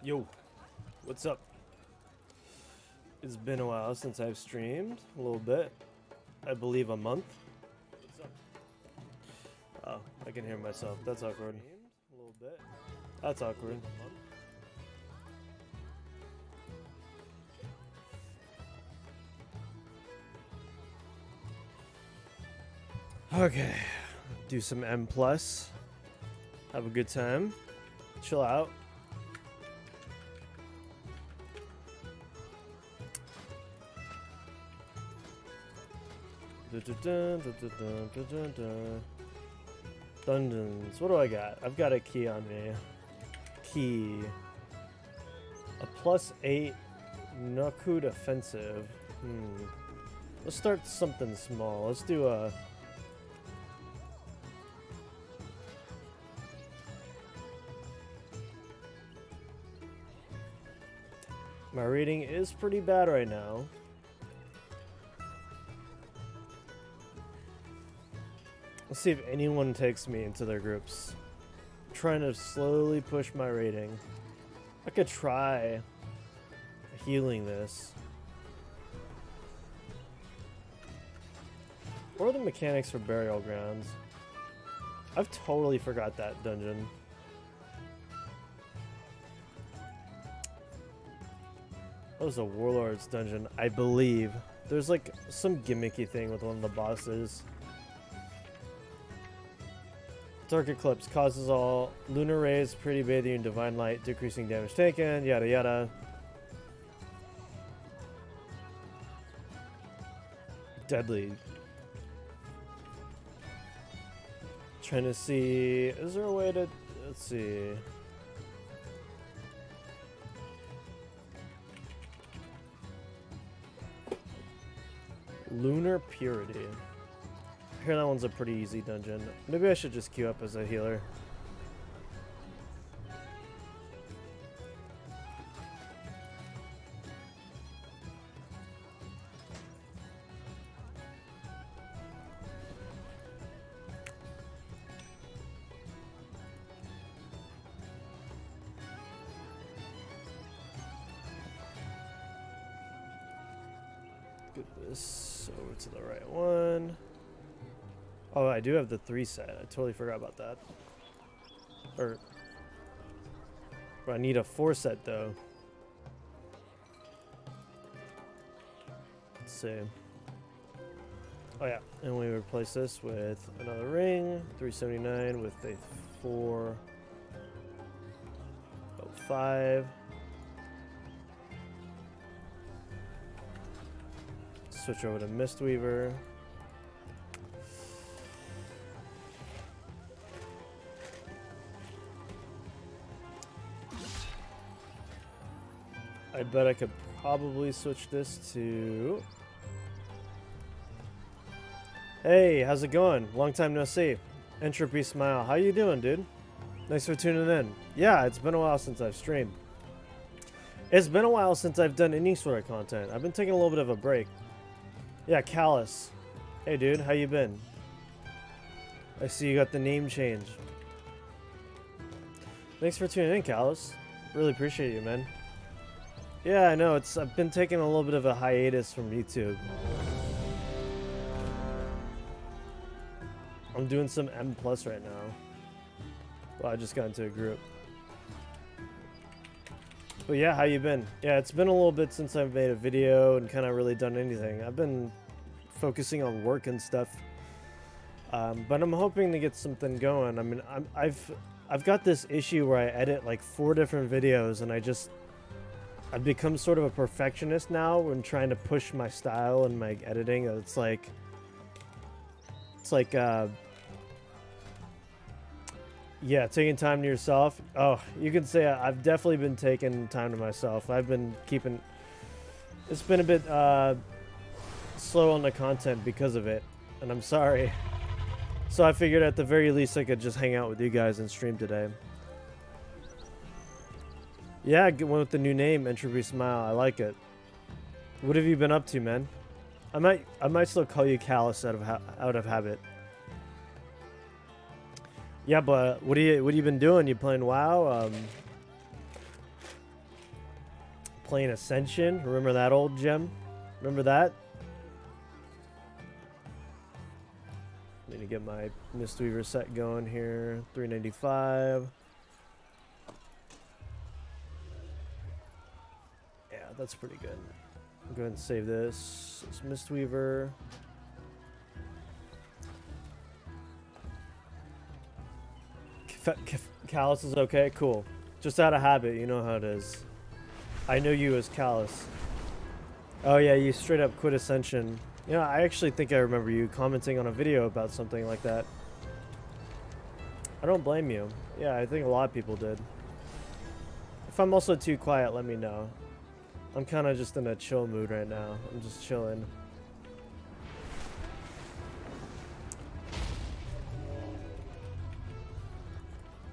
Yo, what's up? It's been a while since I've streamed, a little bit. I believe a month. What's up? Oh, I can hear myself. That's awkward. A little bit. That's awkward. Okay, do some M+. Have a good time. Chill out. Dungeons. What do I got? I've got a key on me. Key. A +8 Nakud offensive. Let's start something small. Let's do a... My rating is pretty bad right now. Let's see if anyone takes me into their groups. I'm trying to slowly push my rating. I could try healing this. What are the mechanics for burial grounds? I've totally forgot that dungeon. That was a warlord's dungeon, I believe. There's like some gimmicky thing with one of the bosses. Dark Eclipse causes all lunar rays, pretty bathing in divine light, decreasing damage taken, yada yada. Deadly. Trying to see, is there a way to, let's see. Lunar Purity. I hear that one's a pretty easy dungeon. Maybe I should just queue up as a healer. Get this over to the right one. Oh, I do have the 3 set. I totally forgot about that. Or I need a 4 set though. Let's see. Oh yeah, and we replace this with another ring, 379 with a 405. Switch over to Mistweaver. I bet I could probably switch this to... Hey, how's it going? Long time no see. Entropy Smile. How you doing, dude? Thanks for tuning in. Yeah, it's been a while since I've streamed. It's been a while since I've done any sort of content. I've been taking a little bit of a break. Yeah, Callus. Hey, dude, how you been? I see you got the name change. Thanks for tuning in, Callus. Really appreciate you, man. Yeah, I know. I've been taking a little bit of a hiatus from YouTube. I'm doing some M+ right now. Well, I just got into a group. But yeah, how you been? Yeah, it's been a little bit since I've made a video and kind of really done anything. I've been focusing on work and stuff. But I'm hoping to get something going. I mean, I've got this issue where I edit like 4 different videos and I've become sort of a perfectionist now when trying to push my style and my editing. It's like yeah, taking time to yourself. Oh, you can say I've definitely been taking time to myself. I've been keeping, it's been a bit slow on the content because of it, and I'm sorry. So I figured at the very least I could just hang out with you guys and stream today. Yeah, I went with the new name, Entropy Smile. I like it. What have you been up to, man? I might still call you Callus out of habit. Yeah, but what have you been doing? You playing WoW? playing Ascension. Remember that old gem? Remember that? Need to get my Mistweaver set going here. 395. Yeah, that's pretty good. I'll go ahead and save this. It's Mistweaver. Callus is okay? Cool. Just out of habit, you know how it is. I know you as Callus. Oh yeah, you straight up quit Ascension. You know, I actually think I remember you commenting on a video about something like that. I don't blame you. Yeah, I think a lot of people did. If I'm also too quiet, let me know. I'm kind of just in a chill mood right now. I'm just chilling.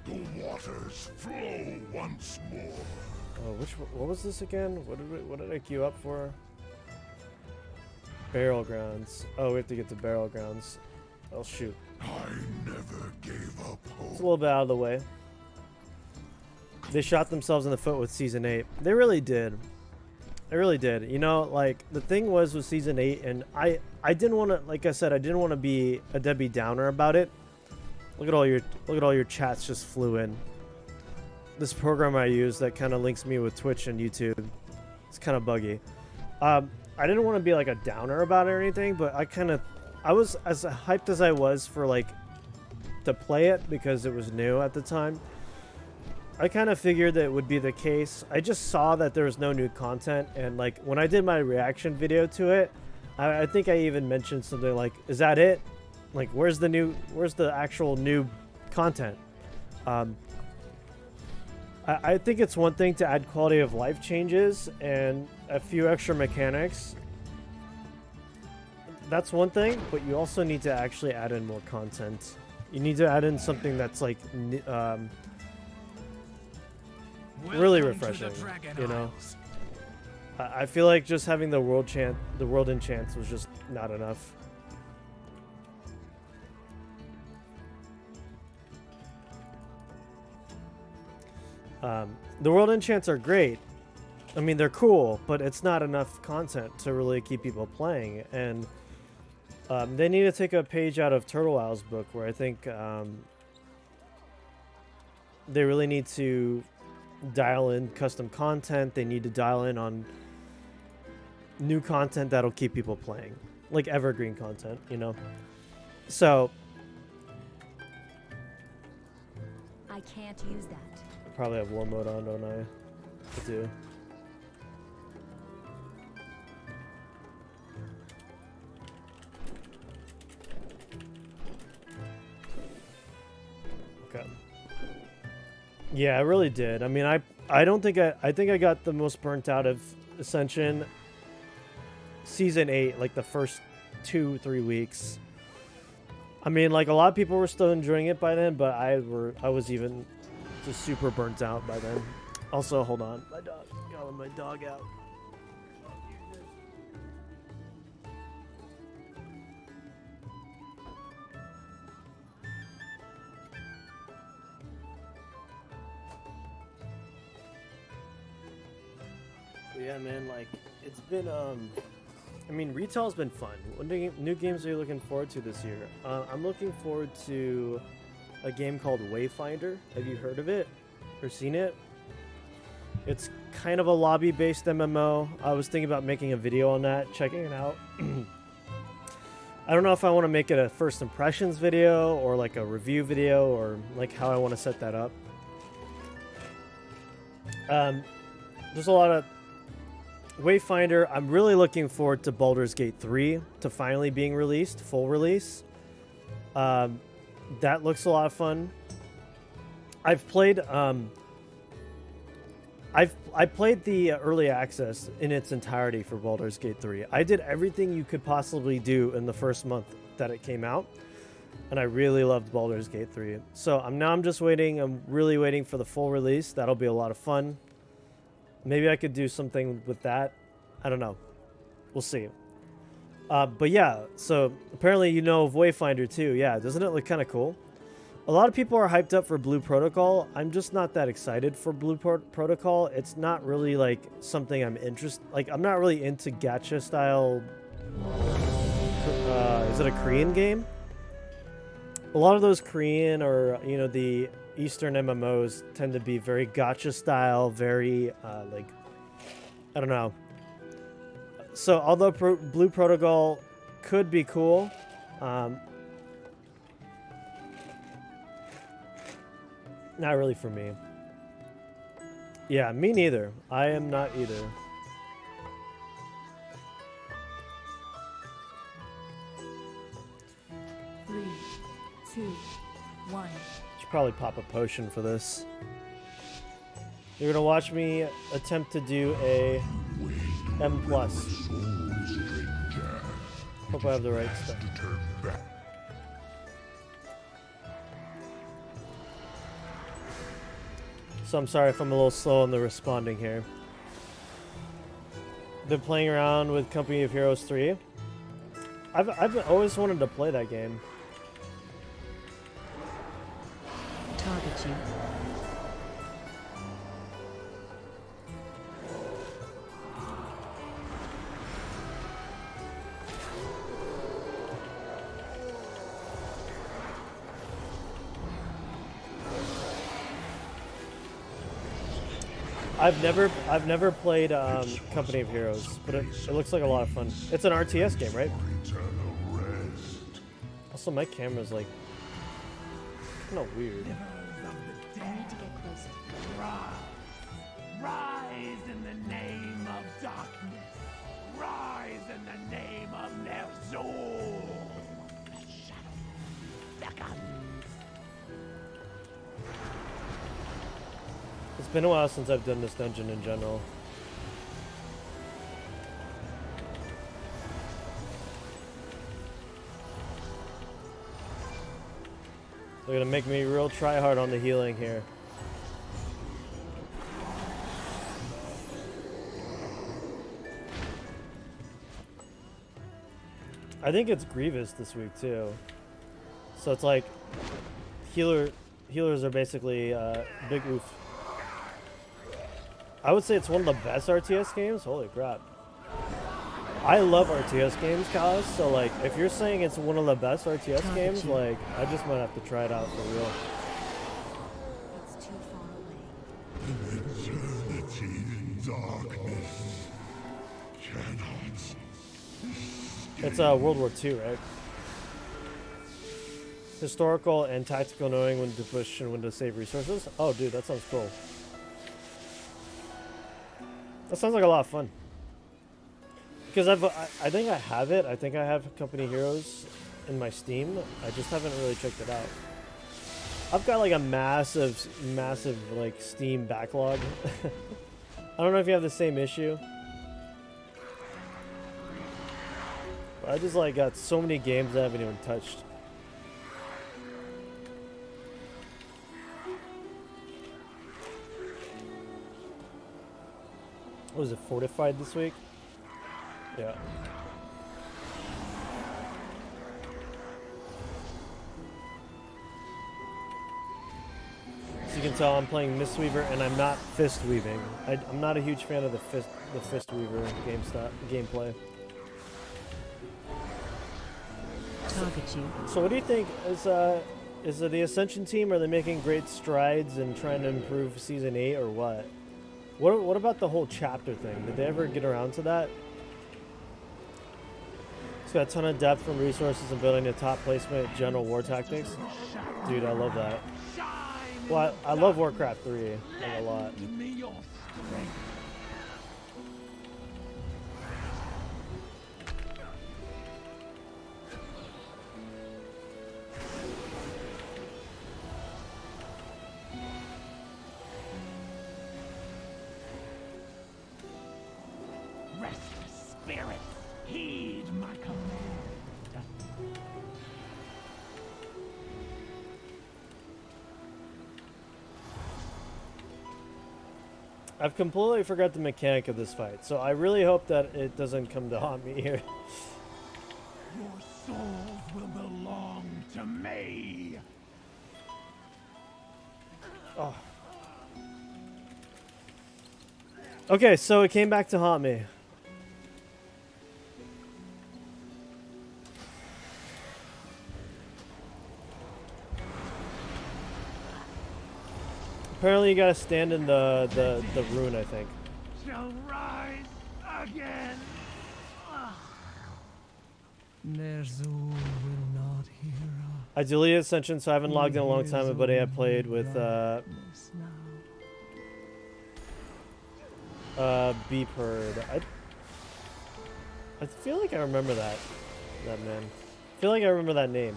The waters flow once more. Oh, what was this again? What did I queue up for? Barrel grounds. Oh, we have to get to barrel grounds. Oh shoot. I never gave up hope. It's a little bit out of the way. They shot themselves in the foot with season 8. They really did. They really did. You know, like the thing was with season 8, and I didn't want to, like I said, I didn't want to be a Debbie Downer about it. Look at all your chats just flew in. This program I use that kind of links me with Twitch and YouTube. It's kind of buggy. I didn't want to be like a downer about it or anything, but I was as hyped as I was for like to play it because it was new at the time. I kind of figured that it would be the case. I just saw that there was no new content, and like when I did my reaction video to it, I think I even mentioned something like, "Is that it? Like, where's the actual new content?" I think it's one thing to add quality of life changes and a few extra mechanics. That's one thing, but you also need to actually add in more content. You need to add in something that's like really refreshing, you know? I feel like just having the world enchants was just not enough. The world enchants are great. I mean, they're cool, but it's not enough content to really keep people playing. And they need to take a page out of Turtle Owl's book, where I think they really need to dial in custom content. They need to dial in on new content that'll keep people playing, like evergreen content, you know? So I can't use that. I probably have war mode on, don't I? I do. Okay. Yeah, I really did. I mean, I don't think I think I got the most burnt out of Ascension season 8, like the first 2-3 weeks. I mean, like a lot of people were still enjoying it by then, but I was even just super burnt out by then. Also, hold on, my dog. Gotta let my dog out. But yeah, man, like it's been I mean, retail's been fun. What new games are you looking forward to this year? I'm looking forward to a game called Wayfinder. Have you heard of it or seen it? It's kind of a lobby-based MMO. I was thinking about making a video on that, checking it out. I don't know if I want to make it a first impressions video or like a review video or like how I want to set that up. There's a lot of Wayfinder. I'm really looking forward to Baldur's Gate 3 to finally being released, full release. That looks a lot of fun. I've played I played the early access in its entirety for Baldur's Gate 3. I did everything you could possibly do in the first month that it came out, and I really loved Baldur's Gate 3. So I'm just waiting. I'm really waiting for the full release. That'll be a lot of fun. Maybe I could do something with that. I don't know. We'll see. But yeah, so apparently you know of Wayfinder too. Yeah, doesn't it look kind of cool? A lot of people are hyped up for Blue Protocol. I'm just not that excited for Blue Protocol. It's not really like something I'm interested. Like I'm not really into gacha style. Is it a Korean game? A lot of those Korean or the Eastern MMOs tend to be very gacha style, very like I don't know. So although Blue Protocol could be cool, not really for me. Yeah, me neither. I am not either. Three, two, one. Should probably pop a potion for this. You're gonna watch me attempt to do a M+. Hope I have the right stuff. So I'm sorry if I'm a little slow on the responding here. Been playing around with Company of Heroes 3. I've always wanted to play that game. Target you. I've never played Company of Heroes, but it looks like a lot of fun. It's an RTS game, right? Also, my camera's like kind of weird. I need to get closer. Rise in the name of darkness. Rise in the name of Ner'zhul. The shadow beckons. It's been a while since I've done this dungeon in general. They're gonna make me real try hard on the healing here. I think it's Grievous this week too. So it's like healers are basically big oof. I would say it's one of the best RTS games. Holy crap. I love RTS games, Kaz. So like if you're saying it's one of the best RTS games, like I just might have to try it out for real. It's too far away. Eternity in darkness cannot. It's World War II, right? Historical and tactical, knowing when to push and when to save resources. Oh, dude, that sounds cool. That sounds like a lot of fun. Because I think I have it. I think I have Company Heroes in my Steam. I just haven't really checked it out. I've got like a massive like Steam backlog. I don't know if you have the same issue. But I just like got so many games I haven't even touched. What was it, Fortified this week? Yeah. As you can tell, I'm playing Mistweaver and I'm not fist weaving. I'm not a huge fan of the fist weaver gameplay. Target you. So what do you think? Is it the Ascension team? Are they making great strides in trying to improve Season 8 or what? What about the whole chapter thing? Did they ever get around to that? It's got a ton of depth from resources and building a top placement, general war tactics. Dude, I love that. Well, I love Warcraft 3 like a lot. Give me your strength. Restless spirits, heed my command. I've completely forgot the mechanic of this fight, so I really hope that it doesn't come to haunt me here. Your souls will belong to me. Oh. Okay, so it came back to haunt me. Apparently, you gotta stand in the rune, I think. Shall rise again. Ner'zhul will not hear I deleted Ascension, so I haven't logged in a long time, but I played with darkness now. Beep Herd. I feel like I remember that man. I feel like I remember that name.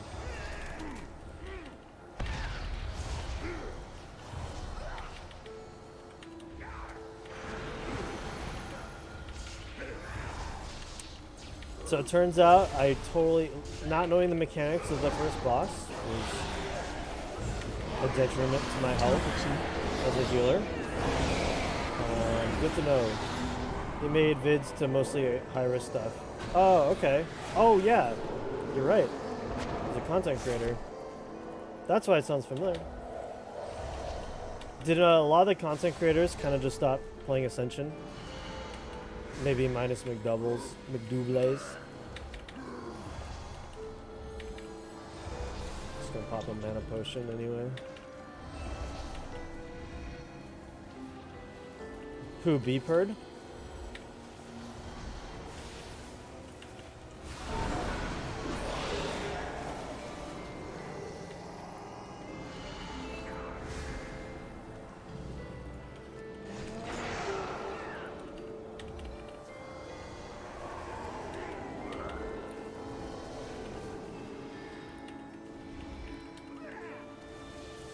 So it turns out I totally, not knowing the mechanics of the first boss was a detriment to my health as a healer. Good to know. He made vids to mostly high-risk stuff. Oh, okay. Oh, yeah. You're right. He's a content creator. That's why it sounds familiar. Did a lot of the content creators kind of just stop playing Ascension? Maybe minus McDoubles. Just gonna pop a mana potion anyway. Who, Beepard?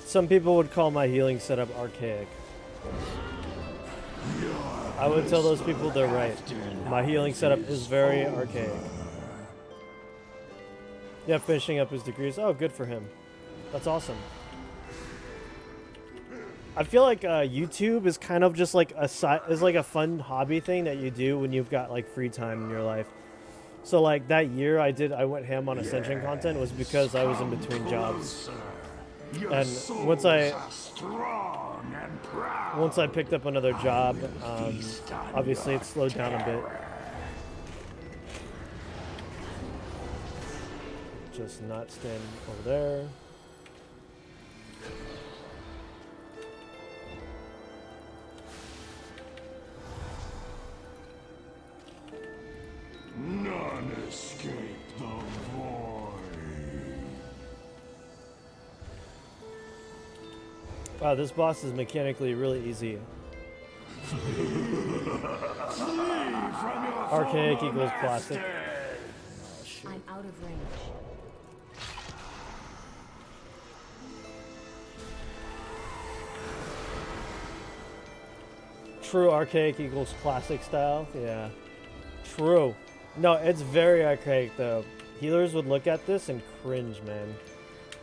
Some people would call my healing setup archaic. I would tell those people they're right. My healing setup is very archaic. Yeah, finishing up his degrees. Oh, good for him. That's awesome. I feel like YouTube is kind of just like a fun hobby thing that you do when you've got like free time in your life. So like that year I went ham on Ascension content was because I was in between jobs. And once I picked up another job, obviously it slowed down a bit. Just not stand over there. None escape the void. Wow, this boss is mechanically really easy. Archaic equals classic. I'm out of range. True, archaic equals classic style. Yeah. True. No, it's very archaic though. Healers would look at this and cringe, man.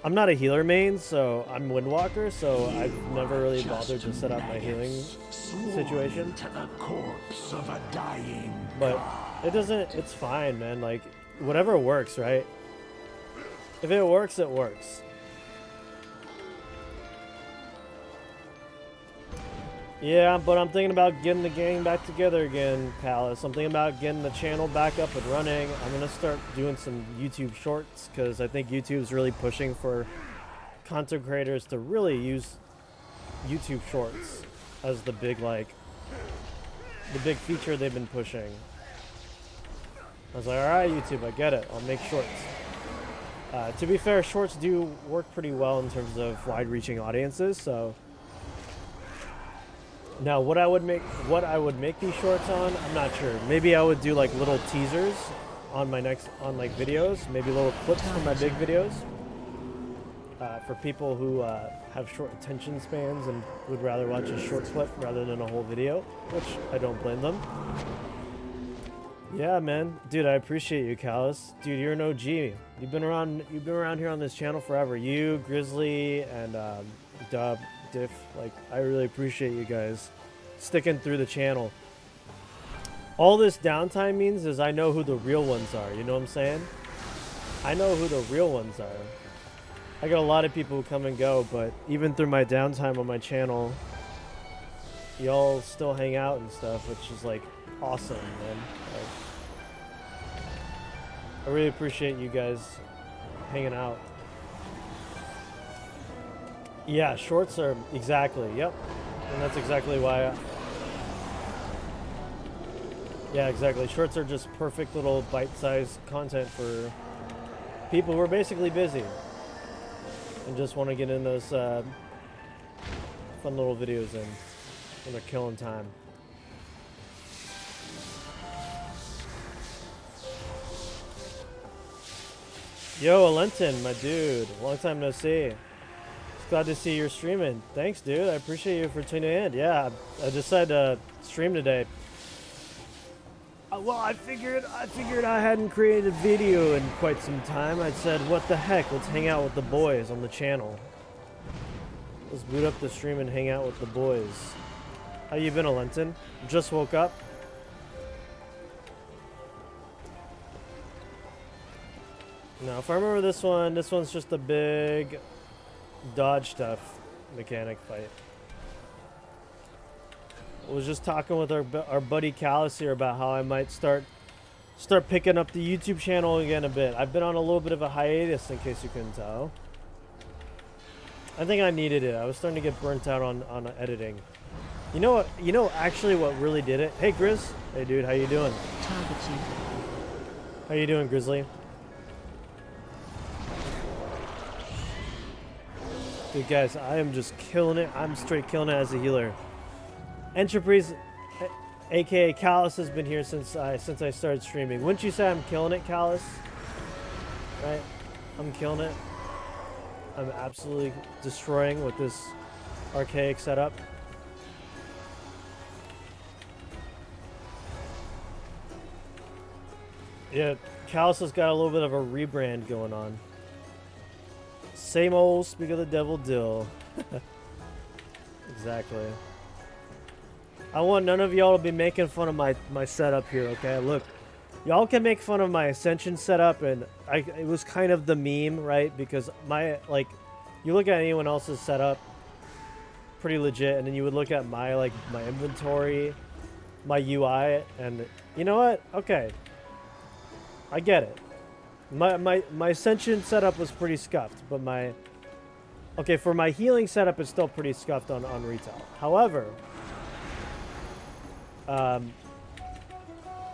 I'm not a healer main, so I'm Windwalker, so I've never really bothered to set up my healing situation. To the corpse of a dying. But it doesn't, it's fine, man. Like, whatever works, right? If it works, it works. Yeah, but I'm thinking about getting the gang back together again, Palace. I'm thinking about getting the channel back up and running. I'm going to start doing some YouTube shorts because I think YouTube's really pushing for content creators to really use YouTube shorts as the big, the big feature they've been pushing. I was like, all right, YouTube, I get it. I'll make shorts. To be fair, shorts do work pretty well in terms of wide-reaching audiences, so... Now, what I would make these shorts on, I'm not sure. Maybe I would do like little teasers on my like videos, maybe little clips from my big videos. For people who have short attention spans and would rather watch a short clip rather than a whole video, which I don't blame them. Yeah, man, dude, I appreciate you, Callus. Dude, you're an OG. You've been around here on this channel forever. You, Grizzly, and Dub. Diff, like, I really appreciate you guys sticking through the channel. All this downtime means is I know who the real ones are, you know what I'm saying? I know who the real ones are. I got a lot of people who come and go, but even through my downtime on my channel, y'all still hang out and stuff, which is like awesome, man. Like, I really appreciate you guys hanging out. Yeah, shorts are exactly, yep. And that's exactly why yeah, exactly. Shorts are just perfect little bite-sized content for people who are basically busy and just want to get in those fun little videos in when they're killing time. Yo, Alenton, my dude. Long time no see. It's glad to see you're streaming. Thanks, dude. I appreciate you for tuning in. Yeah, I decided to stream today. Well, I figured I hadn't created a video in quite some time. I said, what the heck? Let's hang out with the boys on the channel. Let's boot up the stream and hang out with the boys. How you been, Alenton? Just woke up? No, if I remember this one's just a big dodge stuff mechanic fight. I was just talking with our buddy Callus here about how I might start picking up the YouTube channel again a bit. I've been on a little bit of a hiatus, in case you couldn't tell. I think I needed it. I was starting to get burnt out on editing. You know what? You know actually what really did it? Hey Grizz. Hey dude, how you doing? Target you. How you doing, Grizzly? Dude, guys, I am just killing it. I'm straight killing it as a healer. Enterprise, aka Callus, has been here since I started streaming. Wouldn't you say I'm killing it, Callus? Right? I'm killing it. I'm absolutely destroying with this archaic setup. Yeah, Callus has got a little bit of a rebrand going on. Same old speak of the devil dill. Exactly. I want none of y'all to be making fun of my setup here, okay? Look, y'all can make fun of my Ascension setup, and it was kind of the meme, right? Because you look at anyone else's setup, pretty legit, and then you would look at my inventory, my UI, and you know what? Okay, I get it. My Ascension setup was pretty scuffed, but for my healing setup, it's still pretty scuffed on retail. However,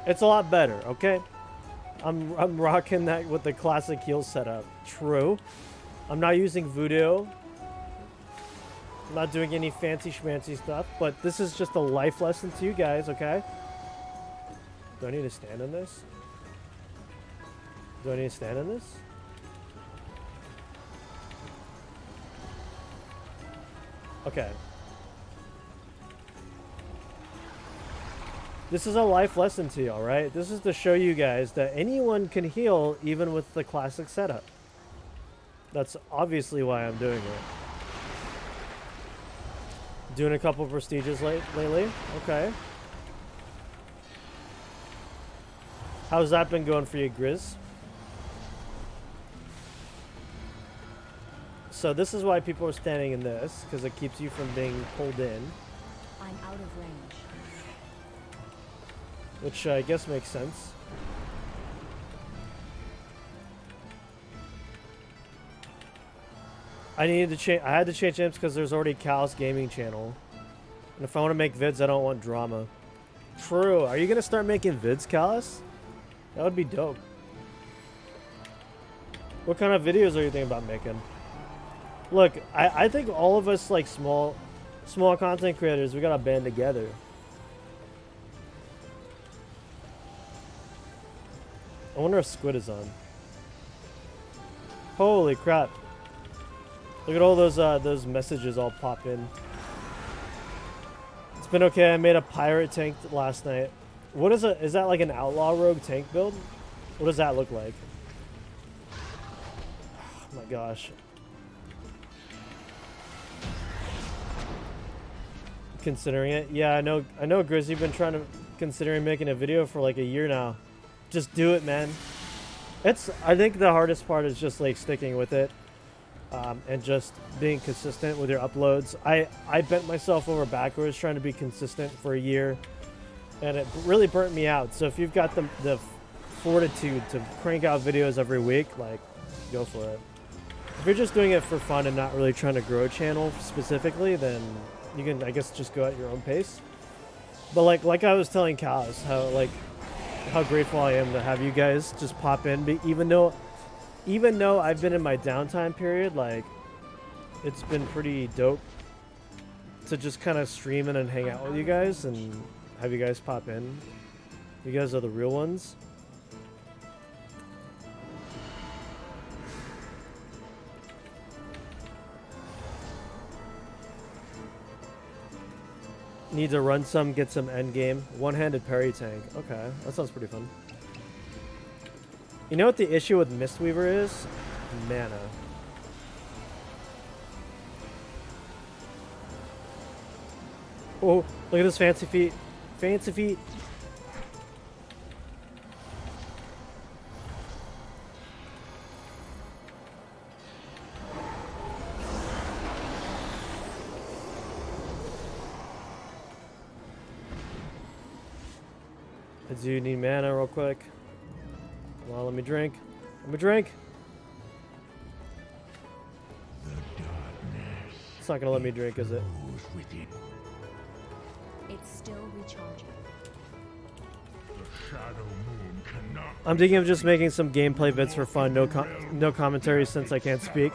it's a lot better, okay? I'm rocking that with the classic heal setup. True. I'm not using Voodoo. I'm not doing any fancy schmancy stuff, but this is just a life lesson to you guys, okay? Do I need to stand in this? Do I need to stand in this? Okay. This is a life lesson to y'all, right? This is to show you guys that anyone can heal even with the classic setup. That's obviously why I'm doing it. Doing a couple prestiges lately? Okay. How's that been going for you, Grizz? So this is why people are standing in this, because it keeps you from being pulled in. I'm out of range. Which I guess makes sense. I needed to change. I had to change names because there's already Cal's gaming channel, and if I want to make vids, I don't want drama. True. Are you gonna start making vids, Callus? That would be dope. What kind of videos are you thinking about making? Look, I think all of us, like small content creators, we gotta band together. I wonder if Squid is on. Holy crap! Look at all those messages all pop in. It's been okay. I made a pirate tank last night. What is it? Is that like an outlaw rogue tank build? What does that look like? Oh my gosh. Considering it? Yeah, I know, Grizz, you've been considering making a video for like a year now. Just do it, man. I think the hardest part is just like sticking with it. and just being consistent with your uploads. I bent myself over backwards trying to be consistent for a year, and it really burnt me out. So if you've got the fortitude to crank out videos every week, like, go for it. If you're just doing it for fun and not really trying to grow a channel specifically, then you can, I guess, just go at your own pace. But like I was telling Callus, how grateful I am to have you guys just pop in, even though I've been in my downtime period, like, it's been pretty dope to just kind of stream in and hang out with you guys and have you guys pop in. You guys are the real ones. Need to run some, get some end game. One-handed parry tank. Okay, that sounds pretty fun. You know what the issue with Mistweaver is? Mana. Oh, look at this fancy feet. Fancy feet. I do need mana real quick. Well, let me drink. Let me drink. It's not gonna let me drink, is it? It's still recharging. I'm thinking of just making some gameplay vids for fun. No commentary since I can't speak.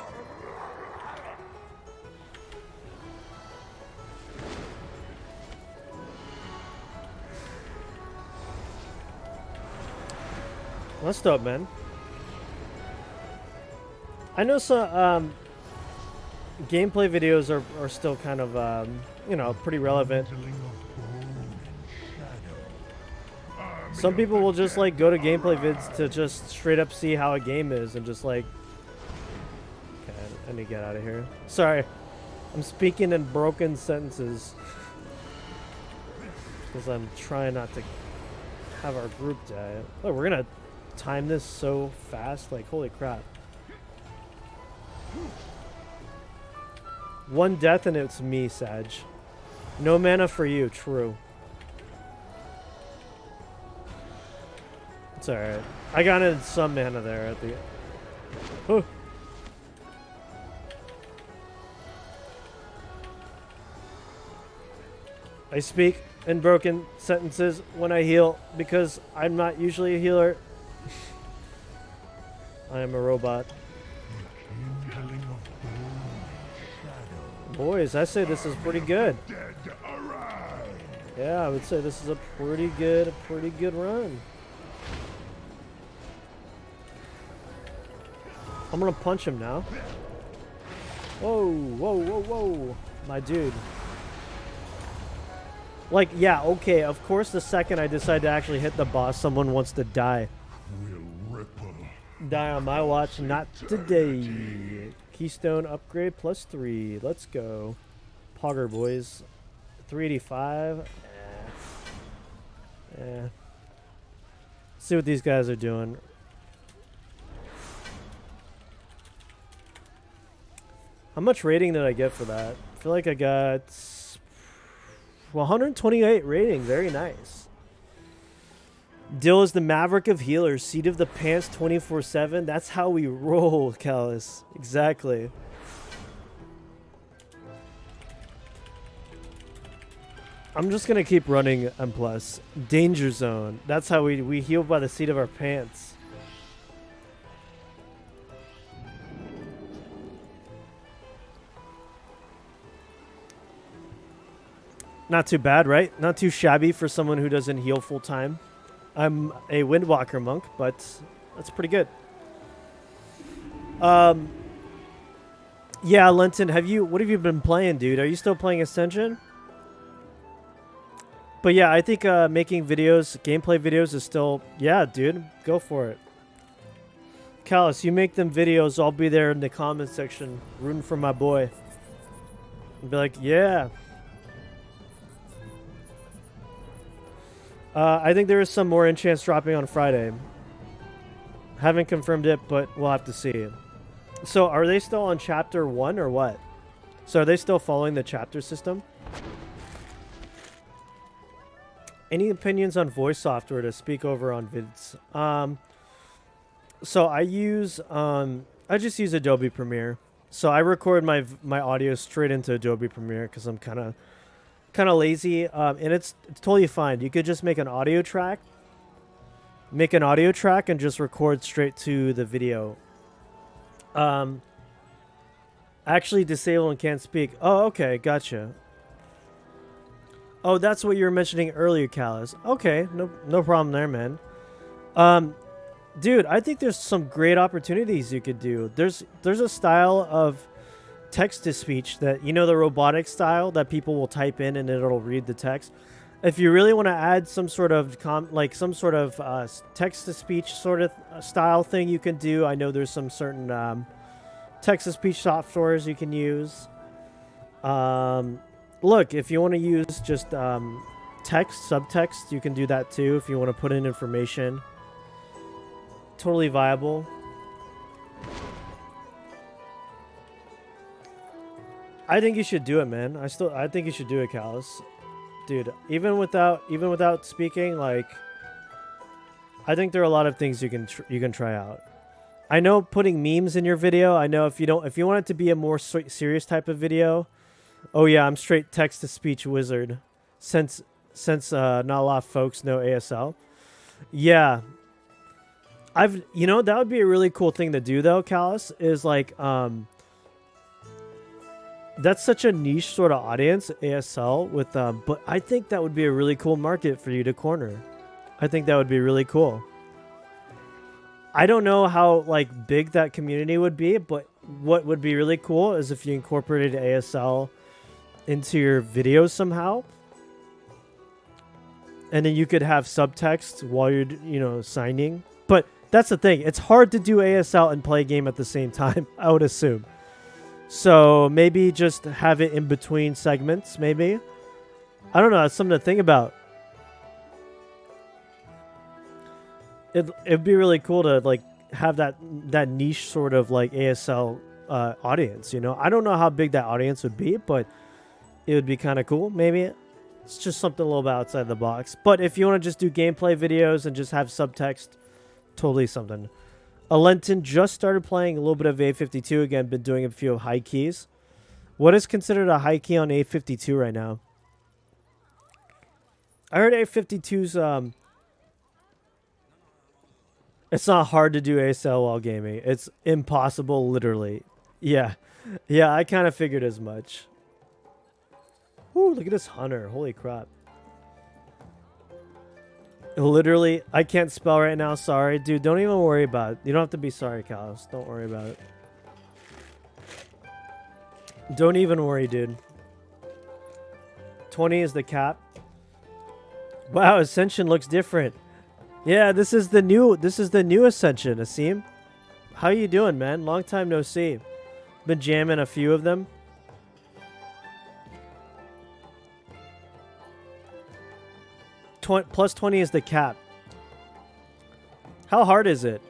That's dope, man. I know some gameplay videos are still kind of, you know, pretty relevant. Some people will just like go to gameplay vids to just straight up see how a game is and just like... Okay, I need to get out of here. Sorry. I'm speaking in broken sentences. Because I'm trying not to have our group die. Oh, we're gonna time this so fast, like, holy crap. One death and it's me, Sag. No mana for you, true. It's alright. I got in some mana there at the... Oh. I speak in broken sentences when I heal because I'm not usually a healer. I am a robot. Boys, I say this is pretty good. Yeah, I would say this is a pretty good run. I'm gonna punch him now. Whoa, whoa, whoa, whoa. My dude. Like, yeah, okay, of course the second I decide to actually hit the boss, someone wants to die. Die on my watch, not today. Keystone upgrade +3. Let's go. Pogger boys. 385. See what these guys are doing. How much rating did I get for that? I feel like I got 128 rating. Very nice. Dill is the maverick of healers, seat of the pants 24/7. That's how we roll, Callus. Exactly. I'm just gonna keep running M+. Danger zone. That's how we heal by the seat of our pants. Not too bad, right? Not too shabby for someone who doesn't heal full time. I'm a Windwalker monk, but that's pretty good. Yeah, Lenton, what have you been playing, dude? Are you still playing Ascension? But yeah, I think making videos, gameplay videos is still, yeah, dude, go for it. Callus, you make them videos, I'll be there in the comment section rooting for my boy. And be like, yeah. I think there is some more enchants dropping on Friday. Haven't confirmed it, but we'll have to see. So are they still on chapter 1 or what? So are they still following the chapter system? Any opinions on voice software to speak over on vids? So I just use Adobe Premiere. So I record my audio straight into Adobe Premiere because I'm kind of lazy, and it's totally fine. You could just make an audio track and just record straight to the video. Actually disable and can't speak. Oh, okay, gotcha. Oh, that's what you were mentioning earlier, Callus. Okay, no problem there, man. Dude, I think there's some great opportunities you could do. There's a style of text to speech that, you know, the robotic style that people will type in and it'll read the text. If you really want to add some sort of text to speech sort of style thing you can do, I know there's some certain text to speech softwares you can use. Look, if you want to use just text, subtext, you can do that too if you want to put in information. Totally viable. I think you should do it, man. I think you should do it, Callus. Dude, even without speaking, like, I think there are a lot of things you can try out. I know putting memes in your video. I know if you want it to be a more serious type of video. Oh yeah, I'm straight text to speech wizard. Since not a lot of folks know ASL. Yeah. You know, that would be a really cool thing to do though, Callus, is like that's such a niche sort of audience, ASL, with but I think that would be a really cool market for you to corner. I think that would be really cool. I don't know how like big that community would be, but what would be really cool is if you incorporated ASL into your videos somehow. And then you could have subtext while you're, you know, signing. But that's the thing. It's hard to do ASL and play a game at the same time, I would assume. So maybe just have it in between segments, maybe. I don't know. That's something to think about. It'd be really cool to like have that niche sort of like ASL audience, you know? I don't know how big that audience would be, but it would be kind of cool, maybe. It's just something a little bit outside the box. But if you want to just do gameplay videos and just have subtext, totally something. Alenton just started playing a little bit of A52 again, been doing a few high keys. What is considered a high key on A52 right now? I heard A52's it's not hard to do ASL while gaming. It's impossible, literally. Yeah. Yeah, I kind of figured as much. Ooh, look at this hunter. Holy crap. Literally, I can't spell right now. Sorry. Dude, don't even worry about it. You don't have to be sorry, Callus. Don't worry about it. Don't even worry, dude. 20 is the cap. Wow, Ascension looks different. Yeah, this is the new Ascension, Asim. How you doing, man? Long time no see. Been jamming a few of them. Plus 20 is the cap. How hard is it?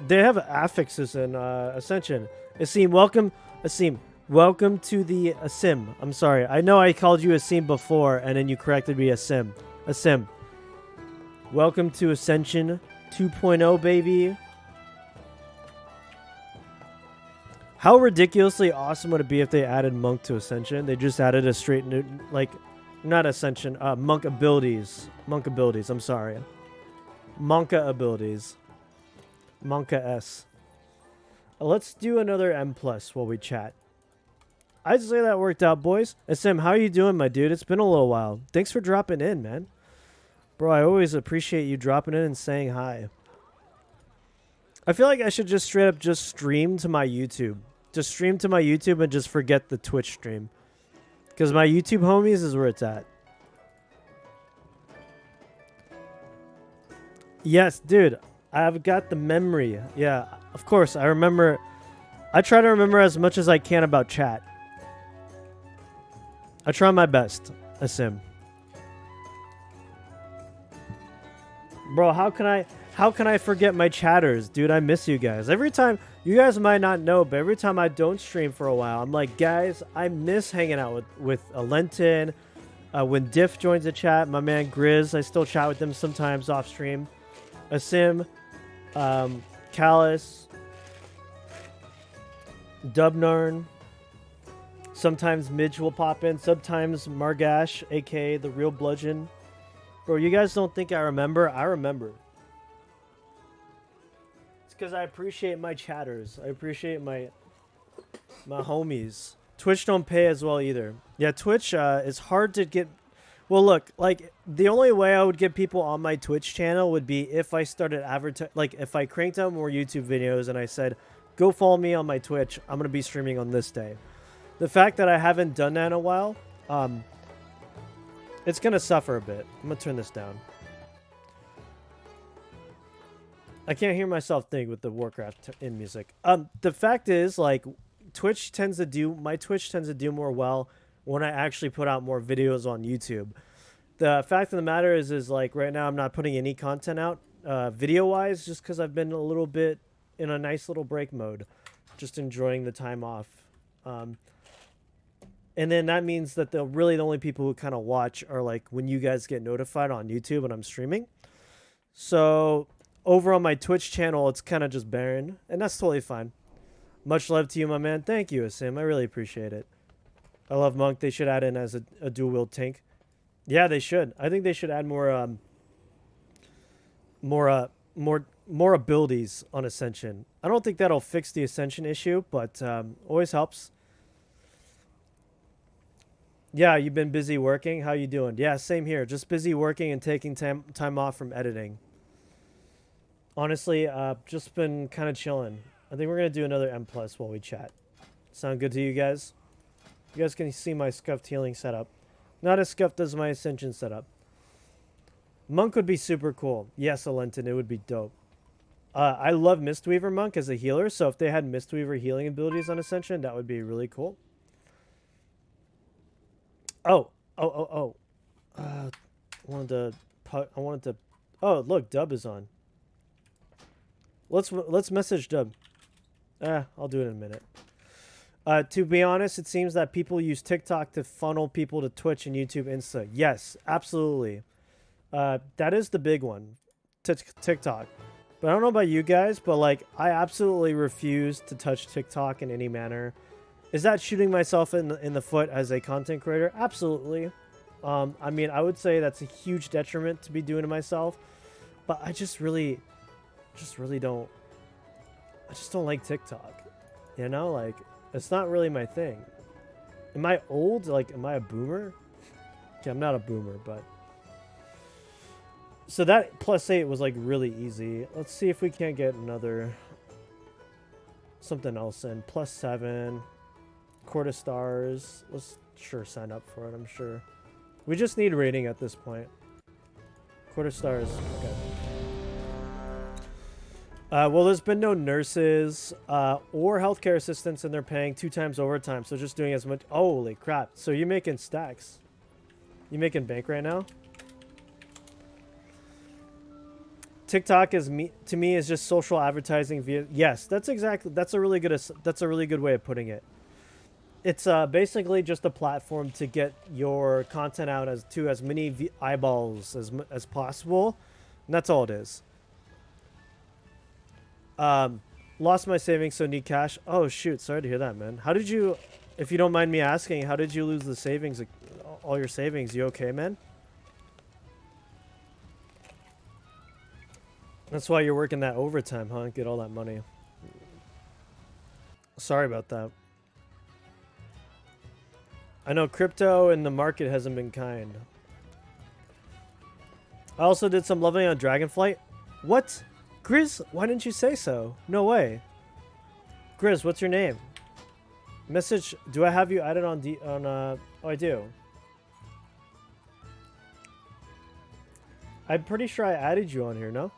They have affixes in Ascension. Asim, welcome. Asim, welcome to the Asim. I'm sorry. I know I called you Asim before, and then you corrected me Asim. Asim. Welcome to Ascension 2.0, baby. How ridiculously awesome would it be if they added Monk to Ascension? They just added a straight new, like, not Ascension, Monk abilities. Monk abilities, I'm sorry. Monka abilities. Monka S. Let's do another M+ while we chat. I'd say that worked out, boys. Asim, how are you doing, my dude? It's been a little while. Thanks for dropping in, man. Bro, I always appreciate you dropping in and saying hi. I feel like I should just straight up just stream to my YouTube. Just stream to my YouTube and just forget the Twitch stream. Because my YouTube homies is where it's at. Yes, dude. I've got the memory. Yeah, of course. I remember. I try to remember as much as I can about chat. I try my best, Asim. Bro, how can I... How can I forget my chatters? Dude, I miss you guys. Every time, you guys might not know, but every time I don't stream for a while, I'm like, guys, I miss hanging out with Alenton. When Diff joins the chat, my man Grizz, I still chat with them sometimes off stream. Asim, Callus, Dubnarn. Sometimes Midge will pop in. Sometimes Margash, aka the real bludgeon. Bro, you guys don't think I remember? I remember. It's because I appreciate my chatters. I appreciate my homies. Twitch don't pay as well either. Yeah, Twitch is hard to get. Well, look, like the only way I would get people on my Twitch channel would be if I started like if I cranked out more YouTube videos and I said, "Go follow me on my Twitch. I'm gonna be streaming on this day." The fact that I haven't done that in a while, it's gonna suffer a bit. I'm gonna turn this down. I can't hear myself think with the Warcraft in music. The fact is, like, my Twitch tends to do more well when I actually put out more videos on YouTube. The fact of the matter is like right now I'm not putting any content out video-wise just because I've been a little bit in a nice little break mode, just enjoying the time off. And then that means that the only people who kind of watch are like when you guys get notified on YouTube when I'm streaming. So over on my Twitch channel, it's kind of just barren, and that's totally fine. Much love to you, my man. Thank you, Asim. I really appreciate it. I love Monk. They should add in as a dual wield tank. Yeah, they should. I think they should add more abilities on Ascension. I don't think that'll fix the Ascension issue, but always helps. Yeah, you've been busy working. How you doing? Yeah, same here. Just busy working and taking time off from editing. Honestly, just been kind of chilling. I think we're going to do another M+ while we chat. Sound good to you guys? You guys can see my scuffed healing setup. Not as scuffed as my Ascension setup. Monk would be super cool. Yes, Alenton, it would be dope. I love Mistweaver Monk as a healer, so if they had Mistweaver healing abilities on Ascension, that would be really cool. I wanted to. Oh, look, Dub is on. Let's message Dub. I'll do it in a minute. To be honest, it seems that people use TikTok to funnel people to Twitch and YouTube Insta. Yes, absolutely. That is the big one, TikTok. But I don't know about you guys, but like I absolutely refuse to touch TikTok in any manner. Is that shooting myself in the foot as a content creator? Absolutely. I mean, I would say that's a huge detriment to be doing to myself, but I just really don't. I just don't like TikTok. You know, like it's not really my thing. Am I old? Like, am I a boomer? Okay, I'm not a boomer, but. So that +8 was like really easy. Let's see if we can't get something else in. +7. Quarter stars. Let's sure sign up for it, I'm sure. We just need rating at this point. Quarter stars. Okay. Well, there's been no nurses or healthcare assistants, and they're paying 2 times overtime, so just doing as much. Holy crap. So you're making stacks. You making bank right now? TikTok is to me is just social advertising via. Yes, that's a really good way of putting it. It's basically just a platform to get your content out to as many eyeballs as possible, and that's all it is. Lost my savings, so need cash. Oh shoot, sorry to hear that, man. How did you, if you don't mind me asking, how did you lose the savings, all your savings? You okay, man? That's why you're working that overtime, huh? Get all that money. Sorry about that. I know crypto and the market hasn't been kind. I also did some leveling on Dragonflight. What? Grizz, why didn't you say so? No way. Grizz, what's your name? Message, do I have you added on oh, I do. I'm pretty sure I added you on here, no?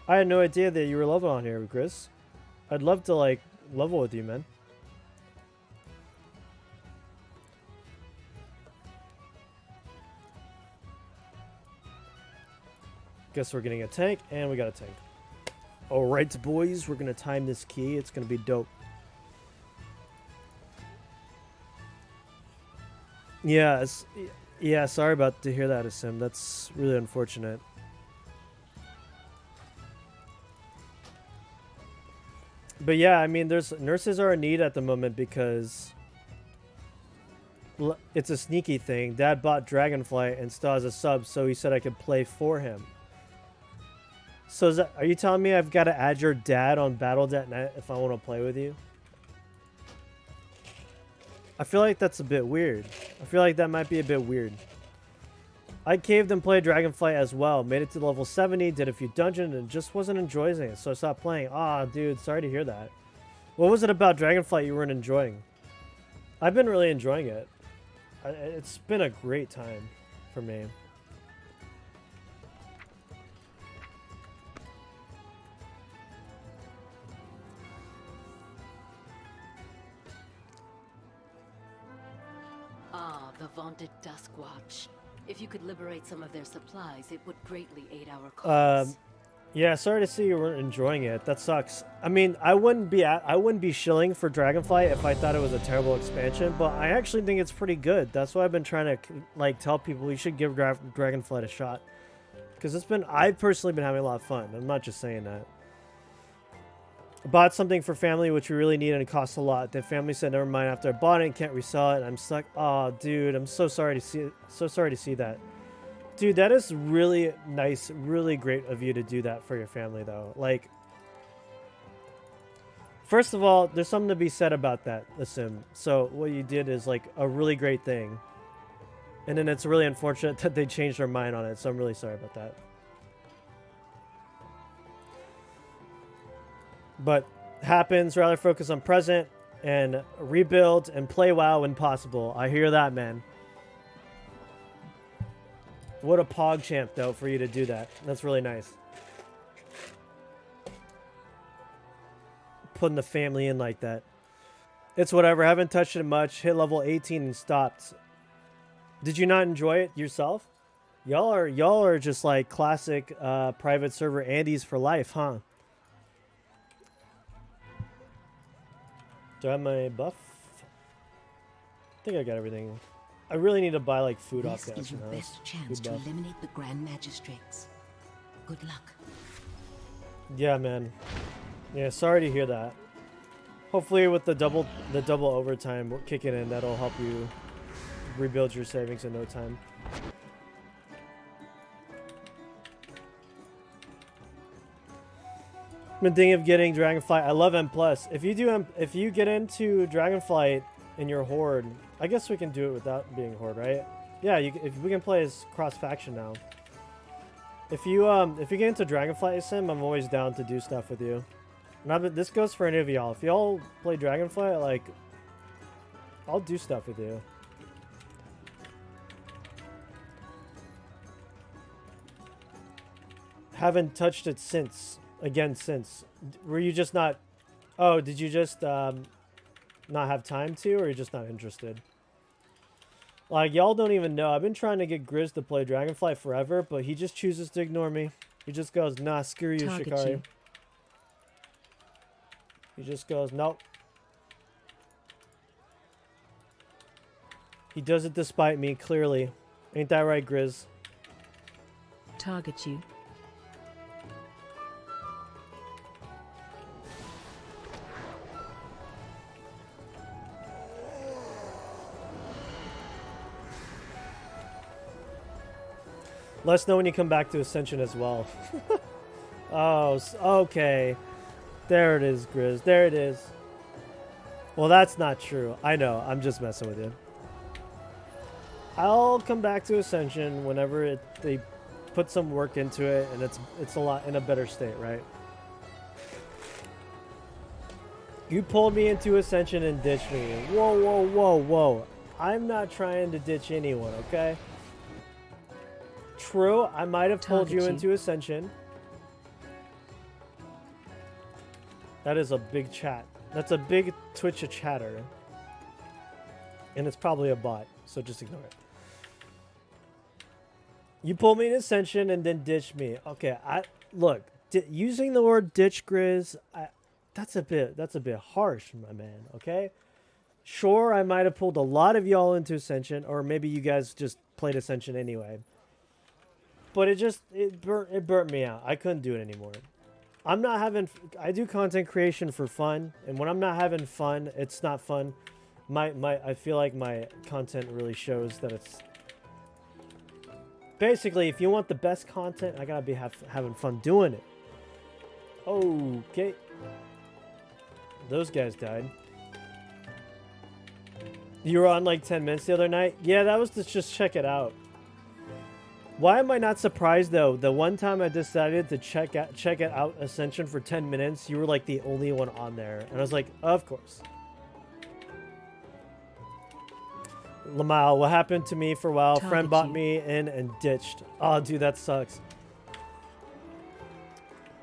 I had no idea that you were level on here, Grizz. I'd love to, like, level with you, man. Guess we're getting a tank, and we got a tank. Alright, boys, we're gonna time this key. It's gonna be dope. Yeah, yeah, sorry about to hear that, Asim. That's really unfortunate. But yeah, I mean, there's nurses are in need at the moment because it's a sneaky thing. Dad bought Dragonflight and still has a sub, so he said I could play for him. So is that, are you telling me I've got to add your dad on Battle.net if I want to play with you? I feel like that's a bit weird. I feel like that might be a bit weird. I caved and played Dragonflight as well. Made it to level 70, did a few dungeons, and just wasn't enjoying it, so I stopped playing. Ah, dude, sorry to hear that. What was it about Dragonflight you weren't enjoying? I've been really enjoying it. It's been a great time for me. Ah, the vaunted Duskwatch. If you could liberate some of their supplies, it would greatly aid our cause. Yeah, sorry to see you weren't enjoying it. That sucks. I mean, I wouldn't be shilling for Dragonflight if I thought it was a terrible expansion, but I actually think it's pretty good. That's why I've been trying to like tell people you should give Dragonflight a shot, because I've personally been having a lot of fun. I'm not just saying that. I bought something for family which we really need and it costs a lot. The family said never mind after I bought it and can't resell it, and I'm stuck. Oh, dude, I'm so sorry to see that. Dude, that is really nice, really great of you to do that for your family, though. Like, first of all, there's something to be said about that, Asim. So what you did is like a really great thing, and then it's really unfortunate that they changed their mind on it. So I'm really sorry about that. But happens. Rather focus on present and rebuild and play WoW when possible. I hear that, man. What a pog champ, though, for you to do that. That's really nice. Putting the family in like that. It's whatever. Haven't touched it much. Hit level 18 and stopped. Did you not enjoy it yourself? Y'all are just like classic private server Andes for life, huh? Do I have my buff? I think I got everything. I really need to buy like food off This gas. is your best chance to eliminate the Grand Magistrates. Good luck. Yeah, man. Yeah, sorry to hear that. Hopefully with the double overtime kicking in, that'll help you rebuild your savings in no time. Been thinking of getting Dragonflight. I love M+. If you get into Dragonflight in your horde, I guess we can do it without being horde, right? Yeah, if we can play as cross faction now. If you get into Dragonflight Sim, I'm always down to do stuff with you. And this goes for any of y'all. If y'all play Dragonflight, like, I'll do stuff with you. Haven't touched it since. Were you just not... Oh, did you just not have time to, or you're just not interested? Like, y'all don't even know. I've been trying to get Grizz to play Dragonflight forever, but he just chooses to ignore me. He just goes, nah, screw you, Shikari. He just goes, nope. He does it despite me, clearly. Ain't that right, Grizz? Target you. Let us know when you come back to Ascension as well. Oh, okay. There it is, Grizz. There it is. Well, that's not true. I know. I'm just messing with you. I'll come back to Ascension whenever they put some work into it and it's a lot in a better state, right? You pulled me into Ascension and ditched me. Whoa, whoa, whoa, whoa. I'm not trying to ditch anyone, okay? True, I might have pulled you into Ascension. That is a big chat. That's a big Twitch chatter. And it's probably a bot, so just ignore it. You pulled me in Ascension and then ditched me. Okay, look, using the word ditch, Grizz, that's a bit harsh, my man. Okay, sure, I might have pulled a lot of y'all into Ascension, or maybe you guys just played Ascension anyway. But it burnt me out. I couldn't do it anymore. I do content creation for fun, and when I'm not having fun, it's not fun. I feel like my content really shows that it's. Basically, if you want the best content, I gotta be having fun doing it. Okay. Those guys died. You were on like 10 minutes the other night? Yeah, that was to just check it out. Why am I not surprised though? The one time I decided to check it out Ascension for 10 minutes, you were like the only one on there. And I was like, of course. Lamal, what happened to me for a while? Friend bought me in and ditched. Oh, dude, that sucks.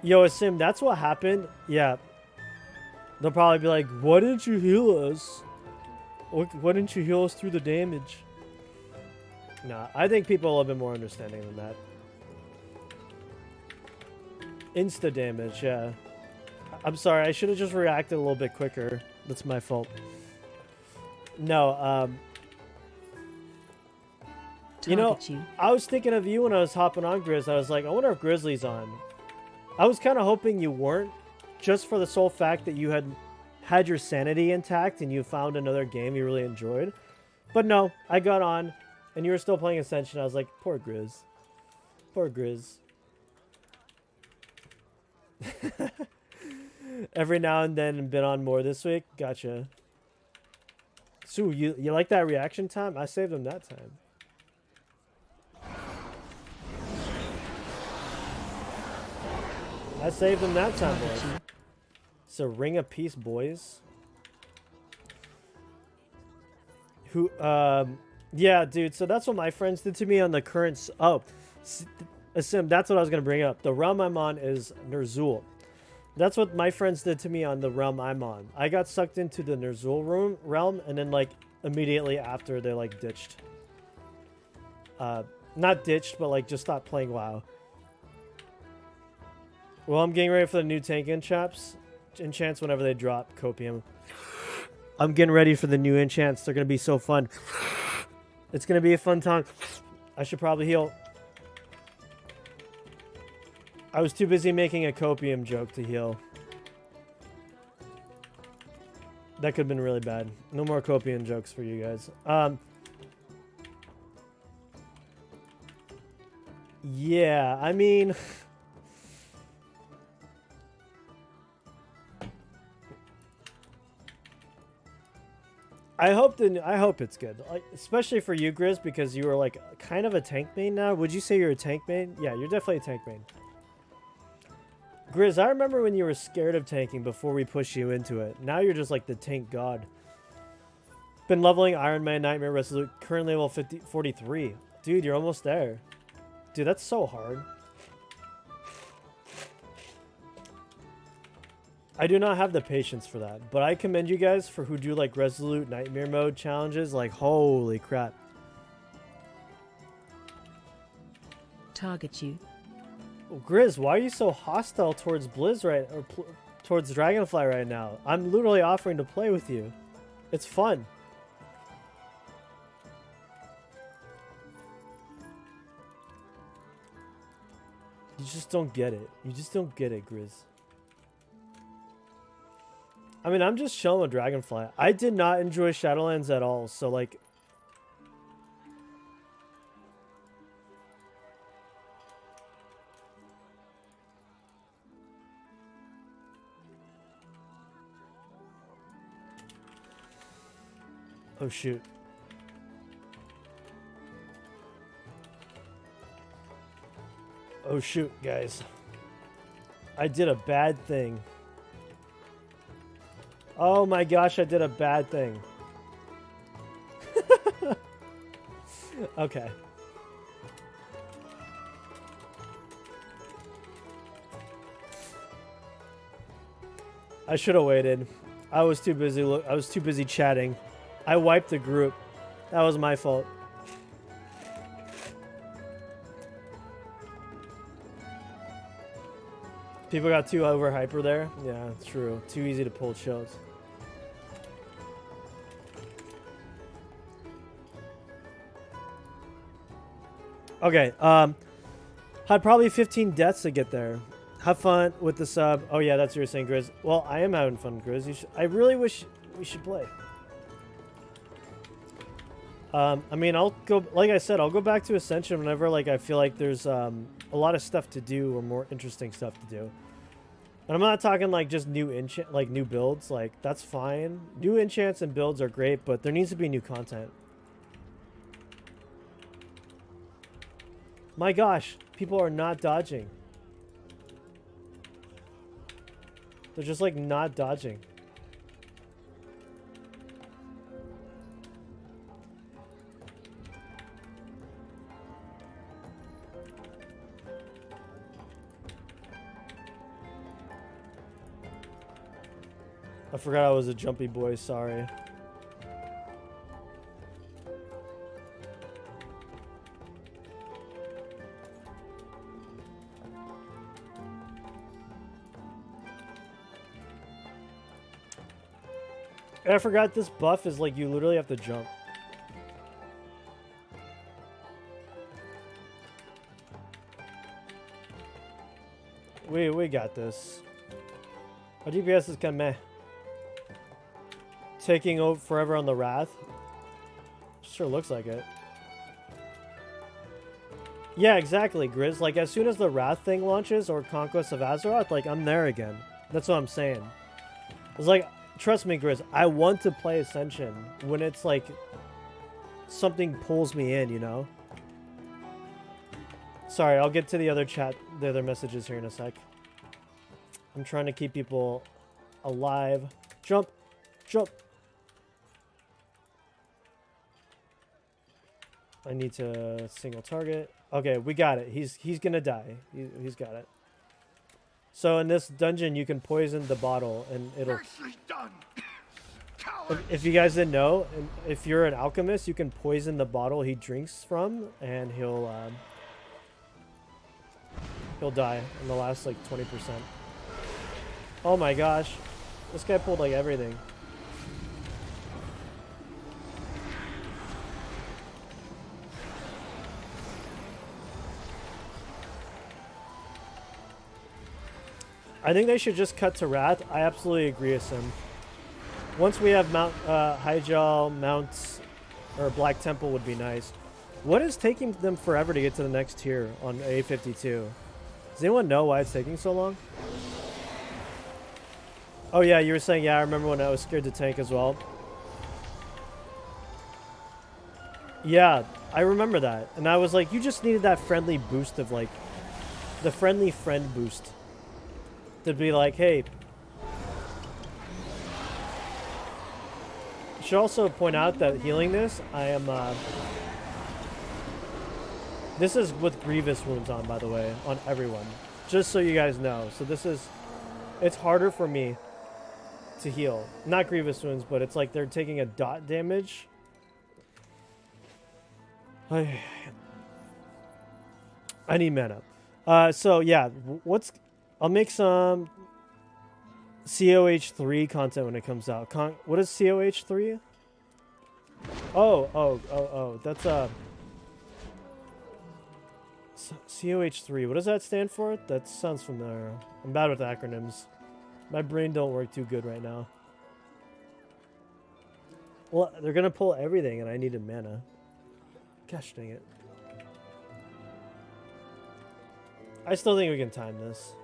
Yo, Asim, that's what happened? Yeah. They'll probably be like, why didn't you heal us? Why didn't you heal us through the damage? Nah, I think people are a little bit more understanding than that. Insta damage, yeah. I'm sorry, I should have just reacted a little bit quicker. That's my fault. No, you know, I was thinking of you when I was hopping on Grizz. I was like, I wonder if Grizzly's on. I was kind of hoping you weren't, just for the sole fact that you had your sanity intact and you found another game you really enjoyed. But no, I got on, and you were still playing Ascension. I was like, poor Grizz. Poor Grizz. Every now and then, been on more this week. Gotcha. Sue, you like that reaction time? I saved him that time. I saved him that time, boys. So ring of peace, boys. Who, yeah, dude. So that's what my friends did to me on the current. Oh, Asim, that's what I was gonna bring up. The realm I'm on is Ner'zhul. That's what my friends did to me on the realm I'm on. I got sucked into the Ner'zhul realm, and then like immediately after they like ditched. Not ditched, but like just stopped playing WoW. Well, I'm getting ready for the new tank enchants whenever they drop copium. I'm getting ready for the new enchants. They're gonna be so fun. It's gonna be a fun time. I should probably heal. I was too busy making a copium joke to heal. That could have been really bad. No more copium jokes for you guys. Yeah, I mean... I hope it's good, like, especially for you, Grizz, because you are like kind of a tank main now. Would you say you're a tank main? Yeah, you're definitely a tank main. Grizz, I remember when you were scared of tanking before we pushed you into it. Now you're just like the tank god. Been leveling Iron Man Nightmare Resolute, currently level 43. Dude, you're almost there. Dude, that's so hard. I do not have the patience for that, but I commend you guys for who do like Resolute Nightmare Mode challenges. Like, holy crap. Target you. Oh, Grizz, why are you so hostile towards Blizz towards Dragonfly right now? I'm literally offering to play with you. It's fun. You just don't get it. You just don't get it, Grizz. I mean, I'm just chilling with Dragonfly. I did not enjoy Shadowlands at all, so like... Oh, shoot. Oh, shoot, guys. I did a bad thing. Oh my gosh, I did a bad thing. Okay. I should have waited. I was too busy chatting. I wiped the group. That was my fault. People got too over hyper there. Yeah, it's true. Too easy to pull shields. Okay, had probably 15 deaths to get there. Have fun with the sub. Oh yeah, that's what you're saying, Grizz. Well, I am having fun, Grizz. I really wish we should play. I mean, I'll go, like I said, I'll go back to Ascension whenever, like, I feel like there's, a lot of stuff to do or more interesting stuff to do. And I'm not talking, like, just new new builds. Like, that's fine. New enchants and builds are great, but there needs to be new content. My gosh, people are not dodging. They're just, like, not dodging. I forgot I was a jumpy boy, sorry. And I forgot this buff is like you literally have to jump. We got this. Our DPS is kind of meh. Taking over forever on the Wrath. Sure looks like it. Yeah, exactly, Grizz. Like, as soon as the Wrath thing launches or Conquest of Azeroth, like, I'm there again. That's what I'm saying. It's like, trust me, Grizz, I want to play Ascension when it's like something pulls me in, you know? Sorry, I'll get to the other chat, the other messages here in a sec. I'm trying to keep people alive. Jump! Jump! I need to single target. Okay, we got it. He's gonna die. He's got it. So in this dungeon, you can poison the bottle, and it'll. Done. If you guys didn't know, and if you're an alchemist, you can poison the bottle he drinks from, and he'll die in the last like 20%. Oh my gosh, this guy pulled like everything. I think they should just cut to Wrath. I absolutely agree with him. Once we have Hyjal, Mounts, or Black Temple would be nice. What is taking them forever to get to the next tier on A52? Does anyone know why it's taking so long? Oh yeah, you were saying, yeah, I remember when I was scared to tank as well. Yeah, I remember that. And I was like, you just needed that friendly boost of like, the friendly friend boost. To be like, hey. I should also point out that healing this, I am, this is with Grievous wounds on, by the way, on everyone. Just so you guys know. So this is, it's harder for me to heal. Not Grievous wounds, but it's like they're taking a dot damage. I need mana. So yeah, I'll make some COH3 content when it comes out. What is COH3? Oh, that's COH3. What does that stand for? That sounds familiar. I'm bad with acronyms. My brain don't work too good right now. Well, they're gonna pull everything and I needed mana. Gosh dang it. I still think we can time this.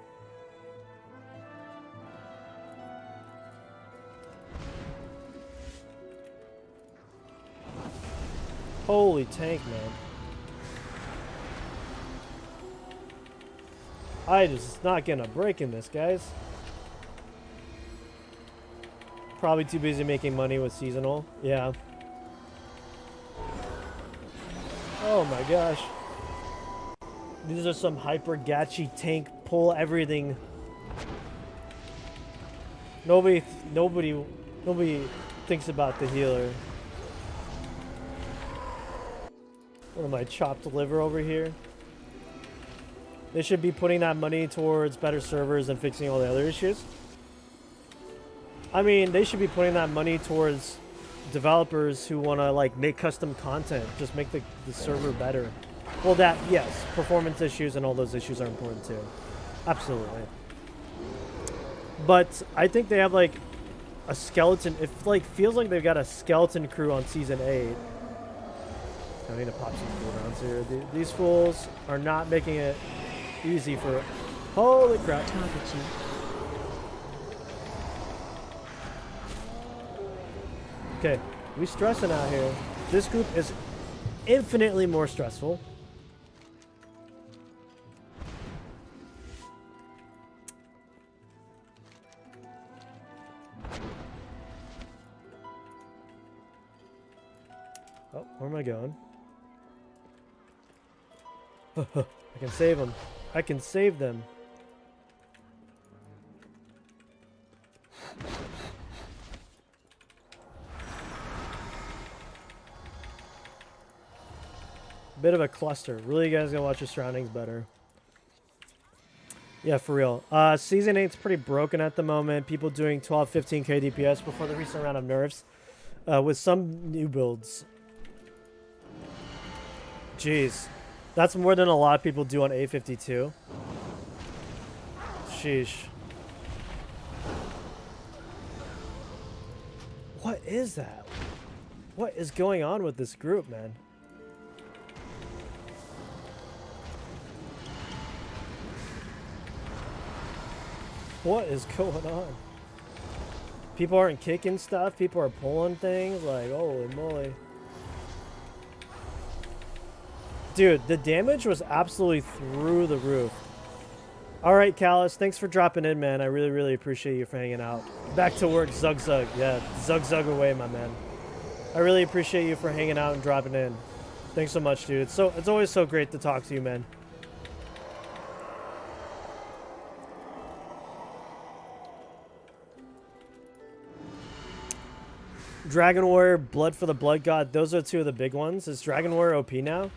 Holy tank, man. I just not getting a break in this, guys. Probably too busy making money with seasonal. Yeah. Oh my gosh. These are some hyper gatchy tank pull everything. Nobody thinks about the healer. What am I, chopped liver over here? They should be putting that money towards better servers and fixing all the other issues. I mean, they should be putting that money towards developers who want to like make custom content, just make the server better. Well, that, yes, performance issues and all those issues are important too. Absolutely. But I think they have like a skeleton, it like feels like they've got a skeleton crew on season 8. I need to pop some cooldowns here. These fools are not making it easy for, holy crap. Target you. Okay, we stressing out here. This group is infinitely more stressful. Oh, where am I going? I can save them. I can save them. Bit of a cluster. Really, you guys gotta watch your surroundings better. Yeah, for real. Season 8's pretty broken at the moment. People doing 12, 15k DPS before the recent round of nerfs. With some new builds. Jeez. That's more than a lot of people do on A52. Sheesh. What is that? What is going on with this group, man? What is going on? People aren't kicking stuff. People are pulling things. Like, holy moly. Dude, the damage was absolutely through the roof. All right, Callus, thanks for dropping in, man. I really, really appreciate you for hanging out. Back to work, Zug Zug. Yeah, Zug Zug away, my man. I really appreciate you for hanging out and dropping in. Thanks so much, dude. It's always so great to talk to you, man. Dragon Warrior, Blood for the Blood God. Those are two of the big ones. Is Dragon Warrior OP now?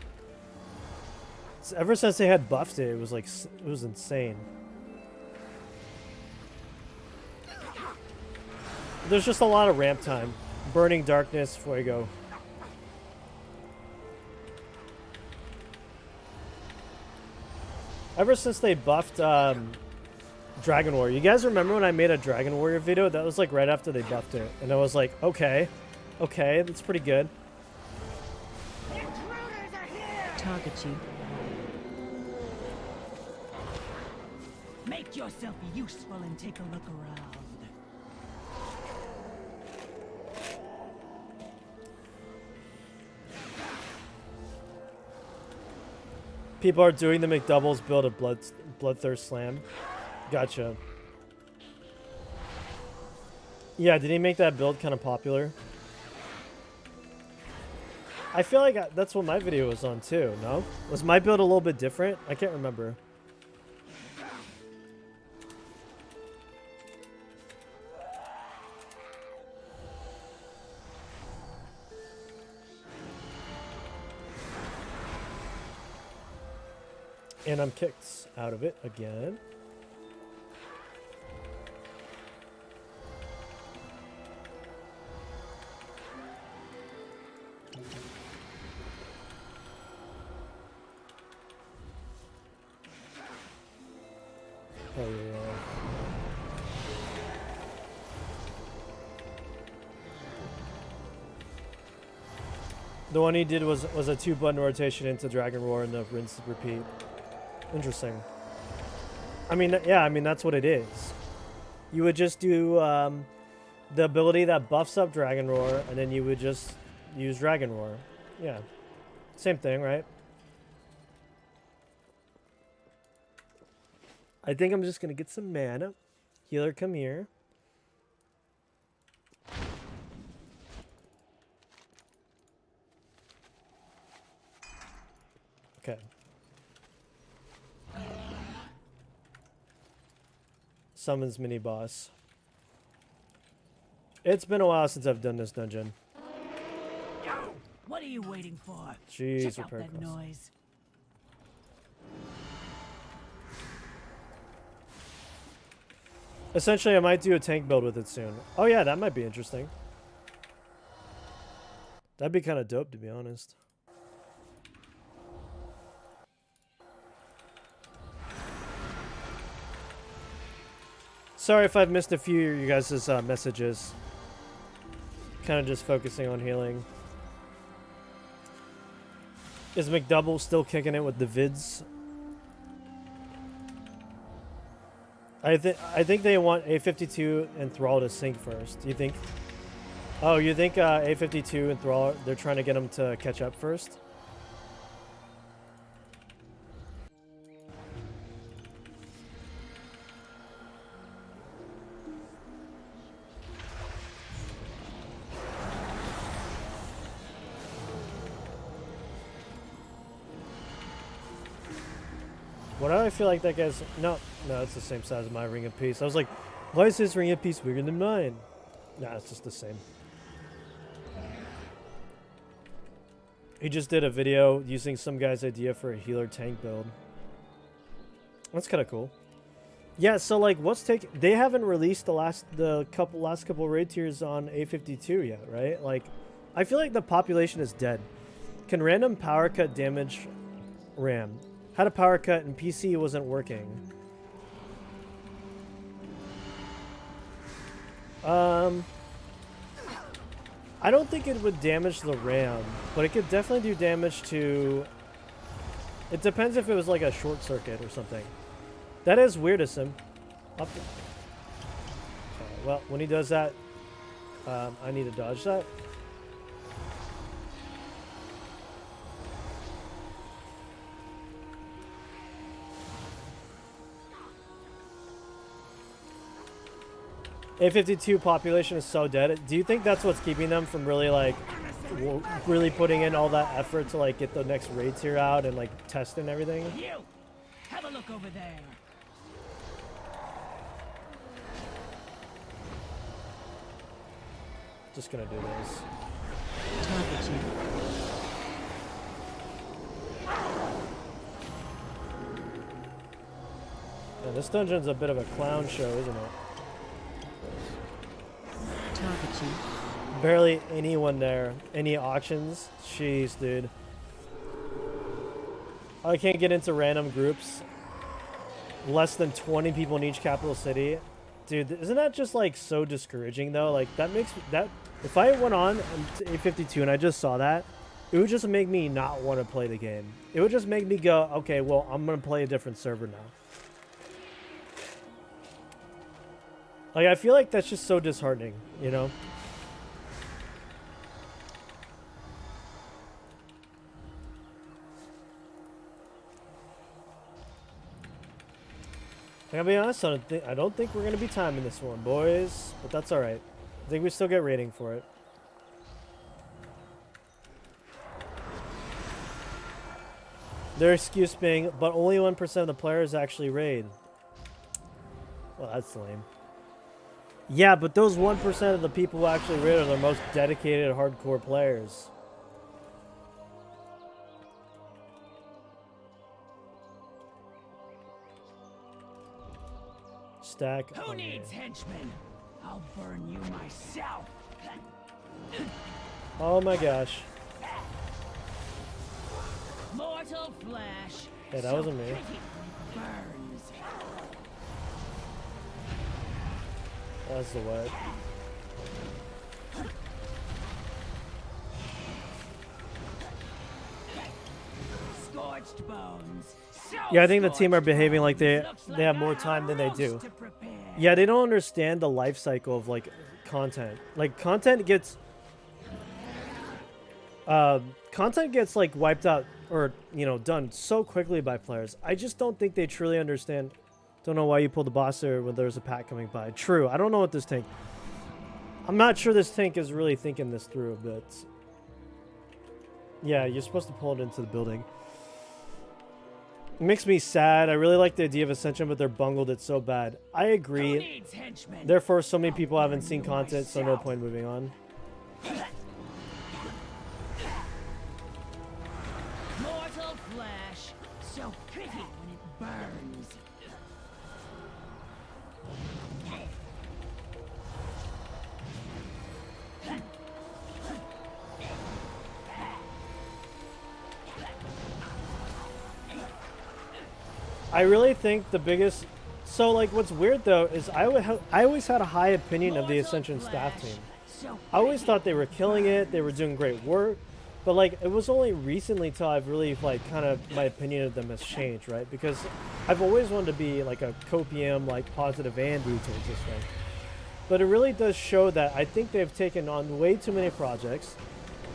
Ever since they had buffed it, it was like, it was insane. There's just a lot of ramp time. Burning Darkness, Fuego. Ever since they buffed Dragon Warrior. You guys remember when I made a Dragon Warrior video? That was like right after they buffed it. And I was like, okay, that's pretty good. Target you. Make yourself useful and take a look around. People are doing the McDoubles build of Bloodthirst Slam. Gotcha. Yeah, did he make that build kind of popular? I feel like that's what my video was on too, no? Was my build a little bit different? I can't remember. And I'm kicked out of it again. Oh yeah. The one he did was a 2-button rotation into Dragon Roar and the rinse repeat. Interesting. I mean, yeah, I mean, that's what it is. You would just do the ability that buffs up Dragon Roar, and then you would just use Dragon Roar. Yeah. Same thing, right? I think I'm just going to get some mana. Healer, come here. Okay. Summons mini boss. It's been a while since I've done this dungeon. What are you waiting for? Jeez, Check out repair that costs. noise. Essentially, I might do a tank build with it soon. Oh yeah, that might be interesting. That'd be kind of dope, to be honest. Sorry if I've missed a few of you guys' messages. Kind of just focusing on healing. Is McDouble still kicking it with the vids? I think they want A52 and Thrall to sync first. Do you think? Oh, you think A52 and Thrall, they're trying to get them to catch up first? Why do I feel like that guy's... No, it's the same size as my Ring of Peace. I was like, why is his Ring of Peace bigger than mine? Nah, it's just the same. He just did a video using some guy's idea for a healer tank build. That's kind of cool. Yeah, so like, they haven't released the last couple raid tiers on A52 yet, right? Like, I feel like the population is dead. Can random power cut damage RAM? Had a power cut and PC wasn't working. I don't think it would damage the RAM, but it could definitely do damage to... It depends if it was like a short circuit or something. That is weirdism. Okay, well, when he does that, I need to dodge that. A52 population is so dead. Do you think that's what's keeping them from really like really putting in all that effort to like get the next raid tier out and like test and everything? You have a look over there. Just gonna do this. Target you. Yeah, this dungeon's a bit of a clown show, isn't it? Target you. Barely anyone there. Any auctions? Jeez, dude. I can't get into random groups. Less than 20 people in each capital city. Dude, isn't that just like so discouraging though? Like that makes that if I went on to A52 and I just saw that, it would just make me not want to play the game. It would just make me go, okay, well, I'm gonna play a different server now. Like, I feel like that's just so disheartening, you know? I gotta be honest, I don't think we're gonna be timing this one, boys. But that's alright. I think we still get rating for it. Their excuse being, but only 1% of the players actually raid. Well, that's lame. Yeah, but those 1% of the people who actually raid are the most dedicated hardcore players. Stack. Who needs henchmen? I'll burn you myself. Oh my gosh. Mortal flesh. Hey, that wasn't me. Burns. That's the wet. Scorched bones. So Yeah, I think the team are scorched behaving like they bones. Looks have like more our time than they do. roast to prepare. Yeah, they don't understand the life cycle of like content. Like content gets like wiped out or done so quickly by players. I just don't think they truly understand. Don't know why you pulled the boss there when there's a pack coming by. True, I don't know what this tank. I'm not sure this tank is really thinking this through, but yeah, you're supposed to pull it into the building. It makes me sad. I really like the idea of Ascension, but they're bungled it so bad. I Who agree. needs henchmen? Therefore, so many people I'll haven't burn seen you content, so no myself. point moving on. Mortal flesh. So pretty when it burns. I really think the biggest. So like, what's weird though is I always had a high opinion of the Ascension staff team. I always thought they were killing it. They were doing great work. But like, it was only recently till I've really like kind of my opinion of them has changed, right? Because I've always wanted to be like a copium, like positive Andy towards this thing. But it really does show that I think they've taken on way too many projects,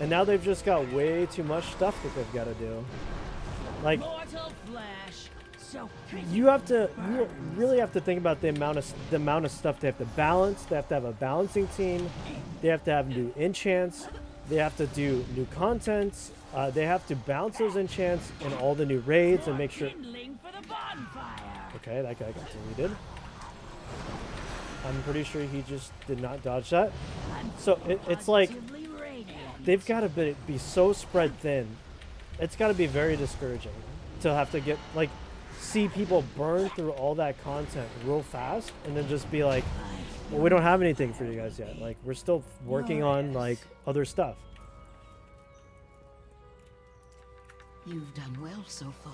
and now they've just got way too much stuff that they've got to do. Like, you really have to think about the amount of stuff they have to balance. They have to have a balancing team. They have to have new enchants. They have to do new contents. They have to bounce those enchants in all the new raids and make sure. Okay, that guy got deleted. I'm pretty sure he just did not dodge that. So it's like they've got to be so spread thin. It's got to be very discouraging to have to get like see people burn through all that content real fast and then just be like, well, we don't have anything for you guys yet. Like, we're still working on like other stuff. You've done well so far,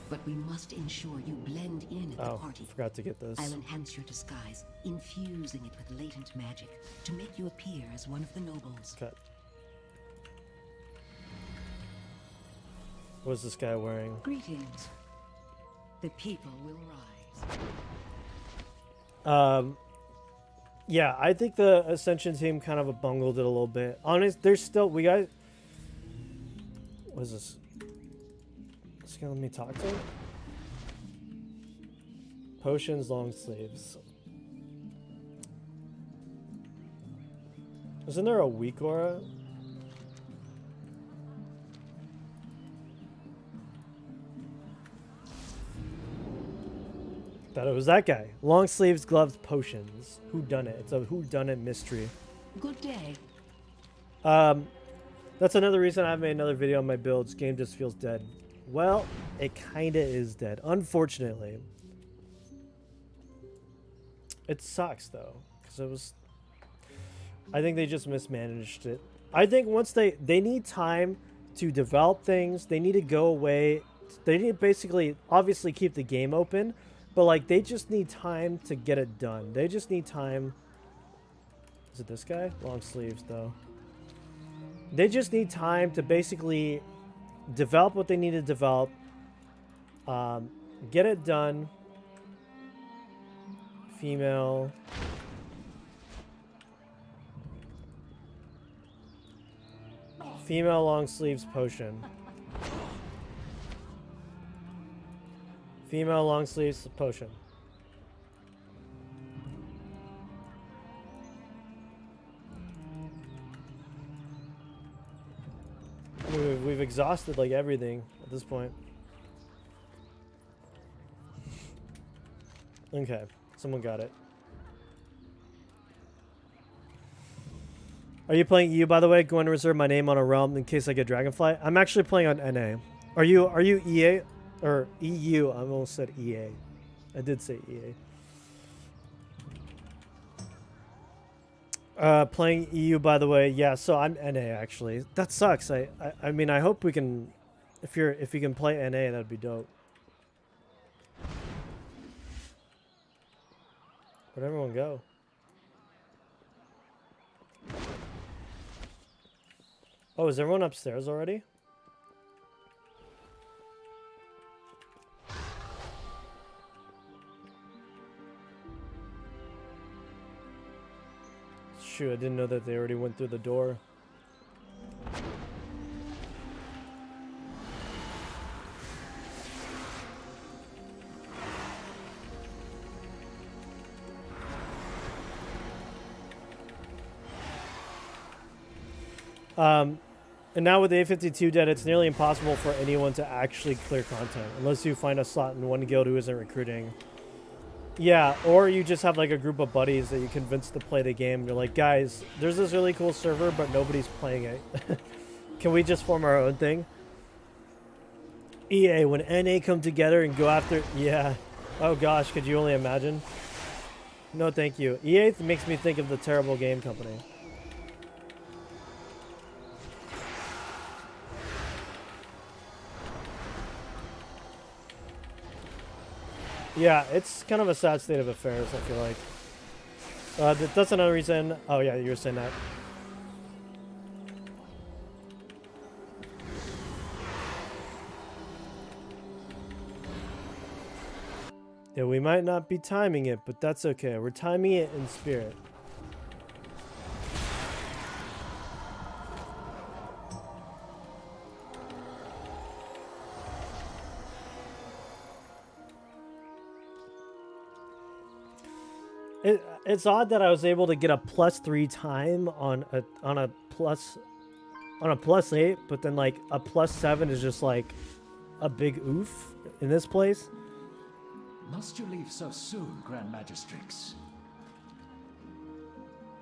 but we must ensure you blend in at the party. Forgot to get this. I'll enhance your disguise, infusing it with latent magic to make you appear as one of the nobles. Cut. What's this guy wearing? Greetings. The people will rise. Yeah, I think the Ascension team kind of bungled it a little bit. Honest, there's still what is this? Is he gonna let me talk to him? Potions, long sleeves. Isn't there a weak aura? Thought it was that guy. Long sleeves, gloves, potions. Who done it? It's a who done it mystery. Good day. That's another reason I haven't made another video on my builds. Game just feels dead. Well, it kinda is dead, unfortunately. It sucks though, because it was. I think they just mismanaged it. I think once they need time to develop things. They need to go away. They need to basically, obviously, keep the game open. But, like, they just need time to get it done. They just need time. Is it this guy? Long sleeves, though. They just need time to basically develop what they need to develop. Get it done. Female. Female long sleeves potion. Female long sleeves potion. We've exhausted like everything at this point. Okay, someone got it. Are you playing EU, by the way? Going to reserve my name on a realm in case I get Dragonfly. I'm actually playing on NA. Are you EA? Or EU, I almost said EA. I did say EA. Playing EU, by the way. Yeah, so I'm NA actually. That sucks. I mean, I hope we can. If you can play NA, that'd be dope. Where'd everyone go? Oh, is everyone upstairs already? Shoot, I didn't know that they already went through the door. And now with the A52 dead, it's nearly impossible for anyone to actually clear content unless you find a slot in one guild who isn't recruiting. Yeah, or you just have like a group of buddies that you convince to play the game. You're like, guys, there's this really cool server, but nobody's playing it. Can we just form our own thing? EA, when NA come together and go after... Yeah. Oh gosh, could you only imagine? No, thank you. EA makes me think of the terrible game company. Yeah, it's kind of a sad state of affairs, I feel like. That's another reason. Oh, yeah, you were saying that. Yeah, we might not be timing it, but that's okay. We're timing it in spirit. It's odd that I was able to get a +3 time on a +8, but then like a +7 is just like a big oof in this place. Must you leave so soon, Grand Magistrix?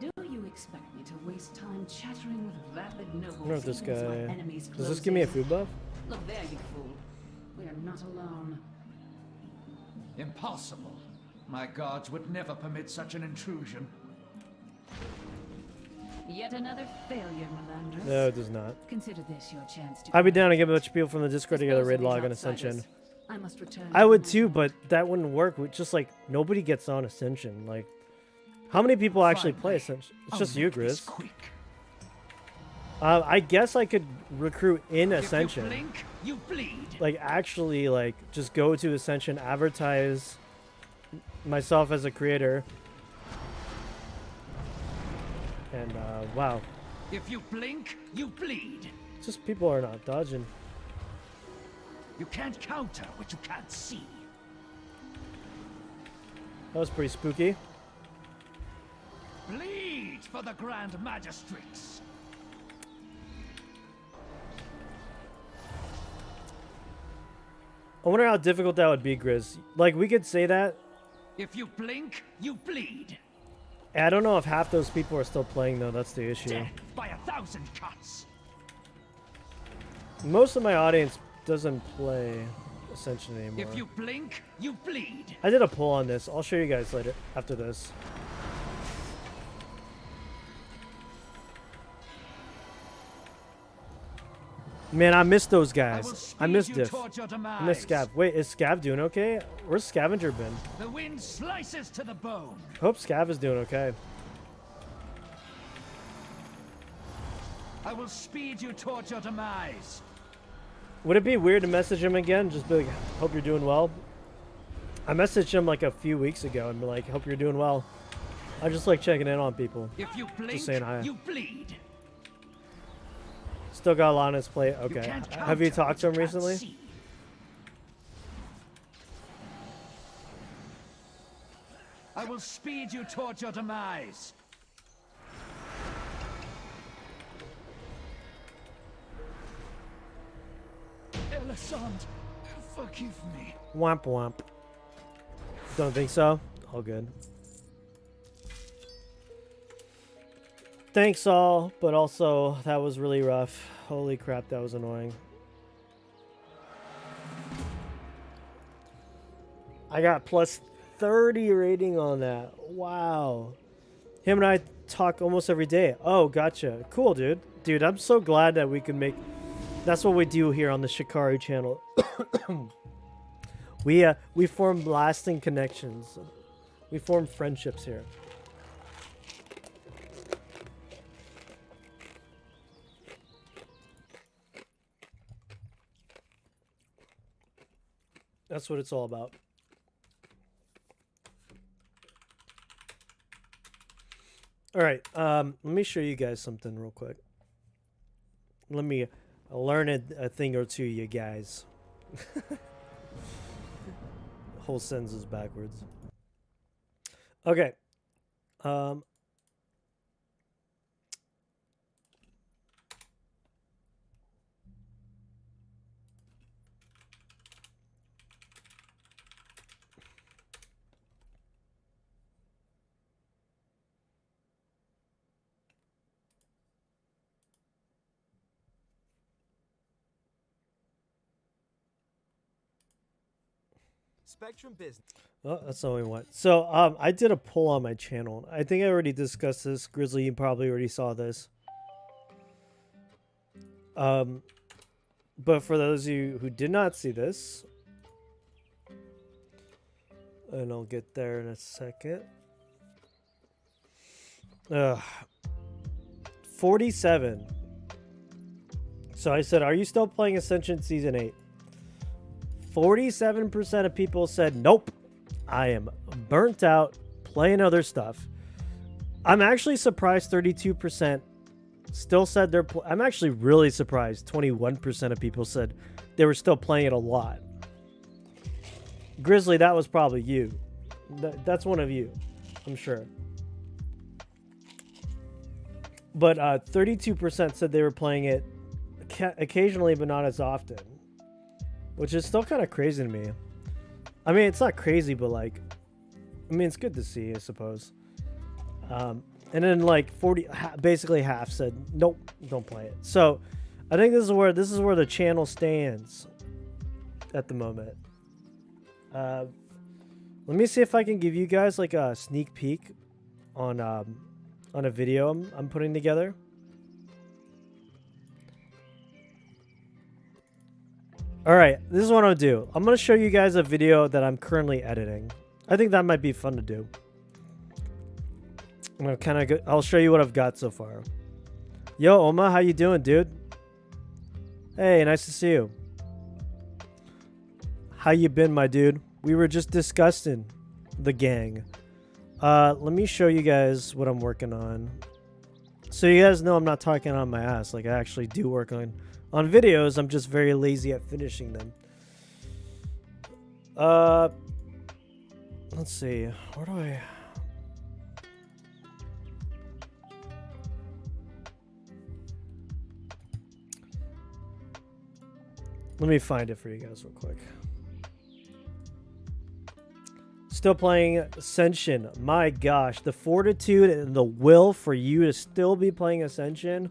Do you expect me to waste time chattering with vapid nobles? I wonder if this even as my guy... enemies Does this close give me a in? food buff? Look there, you fool. We are not alone. Impossible. My guards would never permit such an intrusion. Yet another failure, Melandris. No, it does not. Consider this your chance to. I'd be down to get a bunch of people from the Discord together, Dispose raid of these log on outsiders. Ascension. I must return. I to would my too, home. but that wouldn't work. With just like nobody gets on Ascension. Like, how many people actually play Ascension? It's just you, Grizz. Quick. I guess I could recruit in If Ascension. you blink, you bleed. Like actually, like just go to Ascension, advertise myself as a creator, and wow, If you blink, you bleed. just people are not dodging. You can't counter what you can't see. That was pretty spooky. Bleed for the Grand Magistrix. I wonder how difficult that would be, Grizz. Like we could say that. If you blink, you bleed. I don't know if half those people are still playing though. That's the issue. Death by 1,000 cuts. Most of my audience doesn't play Ascension anymore. If you blink, you bleed. I did a poll on this. I'll show you guys later after this. Man, I miss those guys. I miss Diff. I miss Scav. Wait, is Scav doing okay? Where's Scavenger been? The wind slices to the bone. Hope Scav is doing okay. I will speed you towards your demise. Would it be weird to message him again? Just be like, hope you're doing well. I messaged him like a few weeks ago and be like, hope you're doing well. I just like checking in on people. If you blink, Just saying hi. you bleed. Still got a lot on his plate. You Okay. can't Have you counter talked to him what you can't recently? see. I will speed you towards your demise. Elisande, forgive me. Womp womp. Don't think so? All good. Thanks all, but also that was really rough. Holy crap, that was annoying. I got plus 30 rating on that. Wow. Him and I talk almost every day. Oh, gotcha. Cool, dude. Dude, I'm so glad that we can make... That's what we do here on the Shikari channel. We form lasting connections. We form friendships here. That's what it's all about. All right, let me show you guys something real quick. Let me learn a thing or two, you guys. Whole sentence is backwards. Okay. Spectrum Business. Oh, that's not what we want. So, I did a poll on my channel. I think I already discussed this. Grizzly, you probably already saw this. But for those of you who did not see this, And I'll get there in a second. Ugh. 47. So I said, are you still playing Ascension Season 8? 47% of people said, nope. I am burnt out playing other stuff. I'm actually surprised 32% still said they're... I'm actually really surprised 21% of people said they were still playing it a lot. Grizzly, that was probably you. That's one of you, I'm sure. But 32% said they were playing it occasionally, but not as often. Which is still kind of crazy to me. I mean, it's not crazy, but like... I mean, it's good to see, I suppose. And then like 40... basically half said, nope, don't play it. So, I think this is where the channel stands at the moment. Let me see if I can give you guys like a sneak peek on a video I'm putting together. All right, this is what I'm gonna do. I'm gonna show you guys a video that I'm currently editing. I think that might be fun to do. I'm gonna I'll show you what I've got so far. Yo, Oma, how you doing, dude? Hey, nice to see you. How you been, my dude? We were just discussing the gang. Let me show you guys what I'm working on. So you guys know I'm not talking on my ass. Like, I actually do work on videos. I'm just very lazy at finishing them. Let's see. Where do I... Let me find it for you guys real quick. Still playing Ascension. My gosh, the fortitude and the will for you to still be playing Ascension.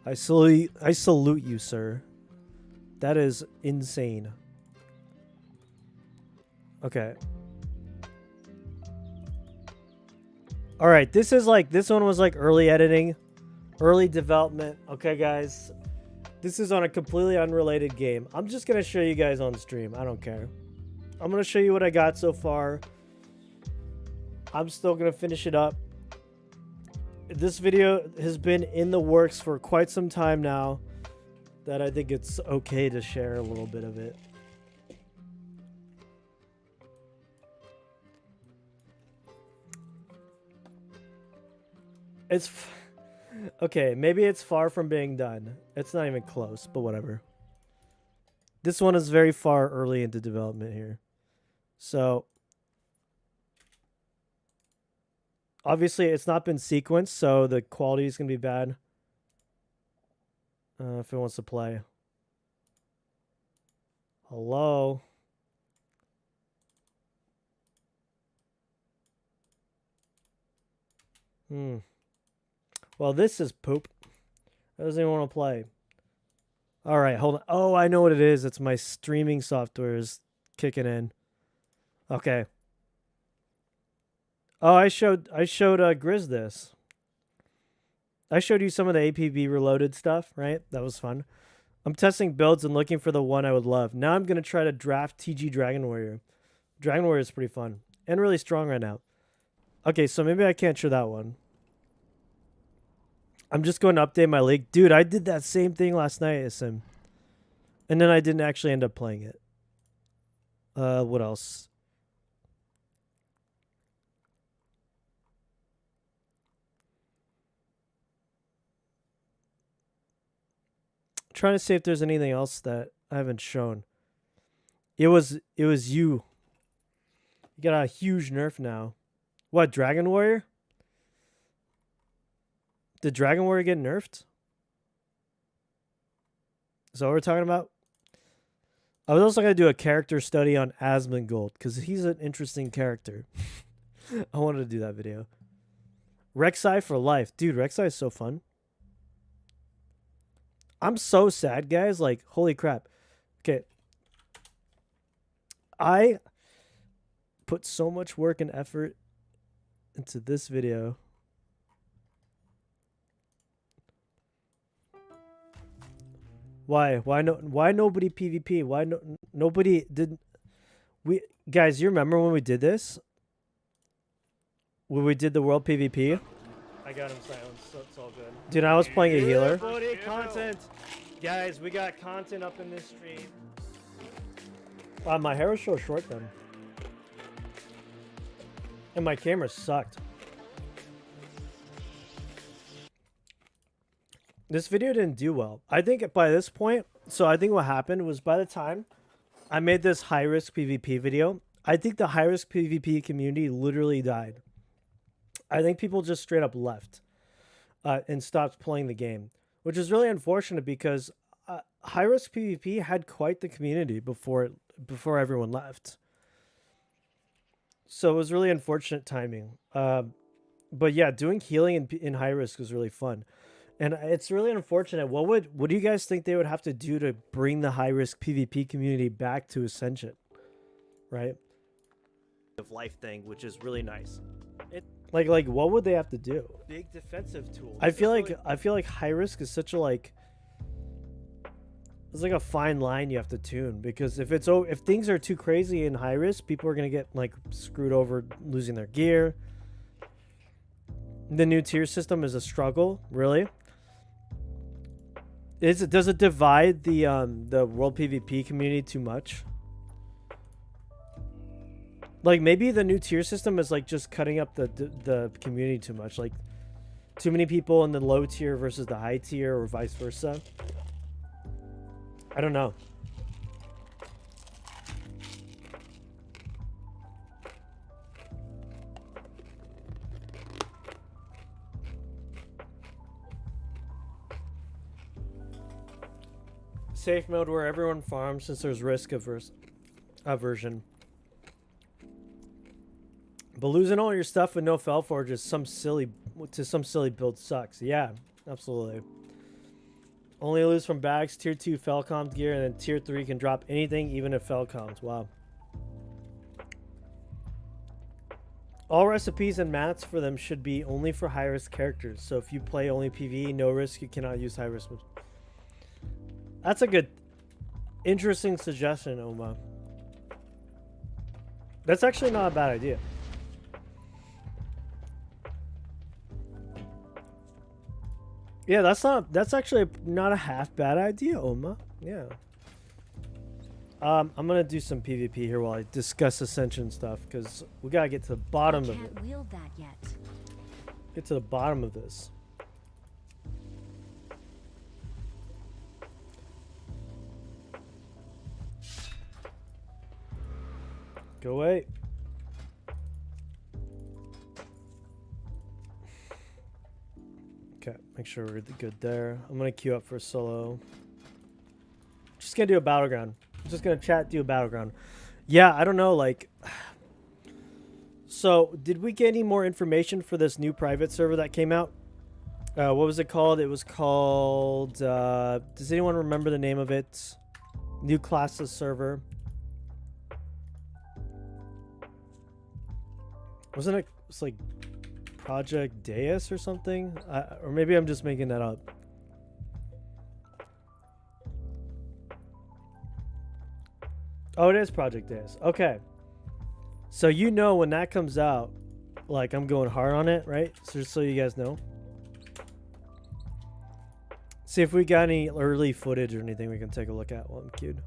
I salute you, sir. That is insane. Okay. All right, this one was like early editing, early development. Okay, guys. This is on a completely unrelated game. I'm just going to show you guys on stream. I don't care. I'm going to show you what I got so far. I'm still going to finish it up. This video has been in the works for quite some time now, that I think it's okay to share a little bit of it. It's... Okay, maybe it's far from being done. It's not even close, but whatever. This one is very far early into development here. So, obviously it's not been sequenced, so the quality is going to be bad. If it wants to play. Hello? Well, this is poop. It doesn't even want to play. All right, hold on. Oh, I know what it is. It's my streaming software is kicking in. Okay. Oh, I showed Grizz this. I showed you some of the APB reloaded stuff, right? That was fun. I'm testing builds and looking for the one I would love. Now I'm going to try to draft TG Dragon Warrior. Dragon Warrior is pretty fun and really strong right now. Okay, so maybe I can't show that one. I'm just going to update my league. Dude, I did that same thing last night, Sim. And then I didn't actually end up playing it. What else? Trying to see if there's anything else that I haven't shown. It was you. You got a huge nerf now. What, Dragon Warrior? Did Dragon Warrior get nerfed? Is that what we're talking about? I was also going to do a character study on Asmongold, because he's an interesting character. I wanted to do that video. Rek'Sai for life. Dude, Rek'Sai is so fun. I'm so sad, guys. Like, holy crap. Okay. I put so much work and effort into this video. Why? Why nobody PvP? Why nobody didn't? Guys, you remember when we did this? When we did the world PvP? I got him silenced, so it's all good. Dude, I was playing a healer. Buddy, content. Guys, we got content up in this stream. Wow, my hair was so short then. And my camera sucked. This video didn't do well. I think by this point, so I think what happened was by the time I made this high-risk PvP video, I think the high-risk PvP community literally died. I think people just straight up left and stopped playing the game, which is really unfortunate because high-risk PvP had quite the community before everyone left. So it was really unfortunate timing. But yeah, doing healing in high risk was really fun. And it's really unfortunate. What do you guys think they would have to do to bring the high risk PvP community back to Ascension? Right? Of life thing, which is really nice. Like what would they have to do? Big defensive tool. I feel like high risk is such a like it's like a fine line you have to tune, because if things are too crazy in high risk, people are gonna get like screwed over, losing their gear. The new tier system is a struggle, really. Does it divide the world PvP community too much? Like maybe the new tier system is like just cutting up the community too much, like too many people in the low tier versus the high tier, or vice versa. I don't know. Safe mode where everyone farms since there's risk aversion. But losing all your stuff with no Felforge is some silly build sucks. Yeah, absolutely. Only lose from bags, tier 2 Felcom gear, and then tier 3 can drop anything, even if Felcoms. Wow. All recipes and mats for them should be only for high risk characters. So if you play only PvE, no risk, you cannot use high risk. That's a good, interesting suggestion, Oma. That's actually not a bad idea. Yeah, that's actually not a half bad idea, Oma. Yeah. I'm gonna do some PvP here while I discuss Ascension stuff, because we gotta get to the bottom of it. Can't wield that yet. Get to the bottom of this. Go away. Okay, make sure we're good there. I'm gonna queue up for a solo. Just gonna do a battleground. I'm just gonna chat, do a battleground. Yeah, I don't know, like. So, did we get any more information for this new private server that came out? What was it called? It was called. Does anyone remember the name of it? New classes server. Wasn't it? It's like Project Deus or something, or maybe I'm just making that up. Oh, it is Project Deus. Okay, so you know when that comes out, like I'm going hard on it, right? So just so you guys know. See if we got any early footage or anything we can take a look at while I'm queued.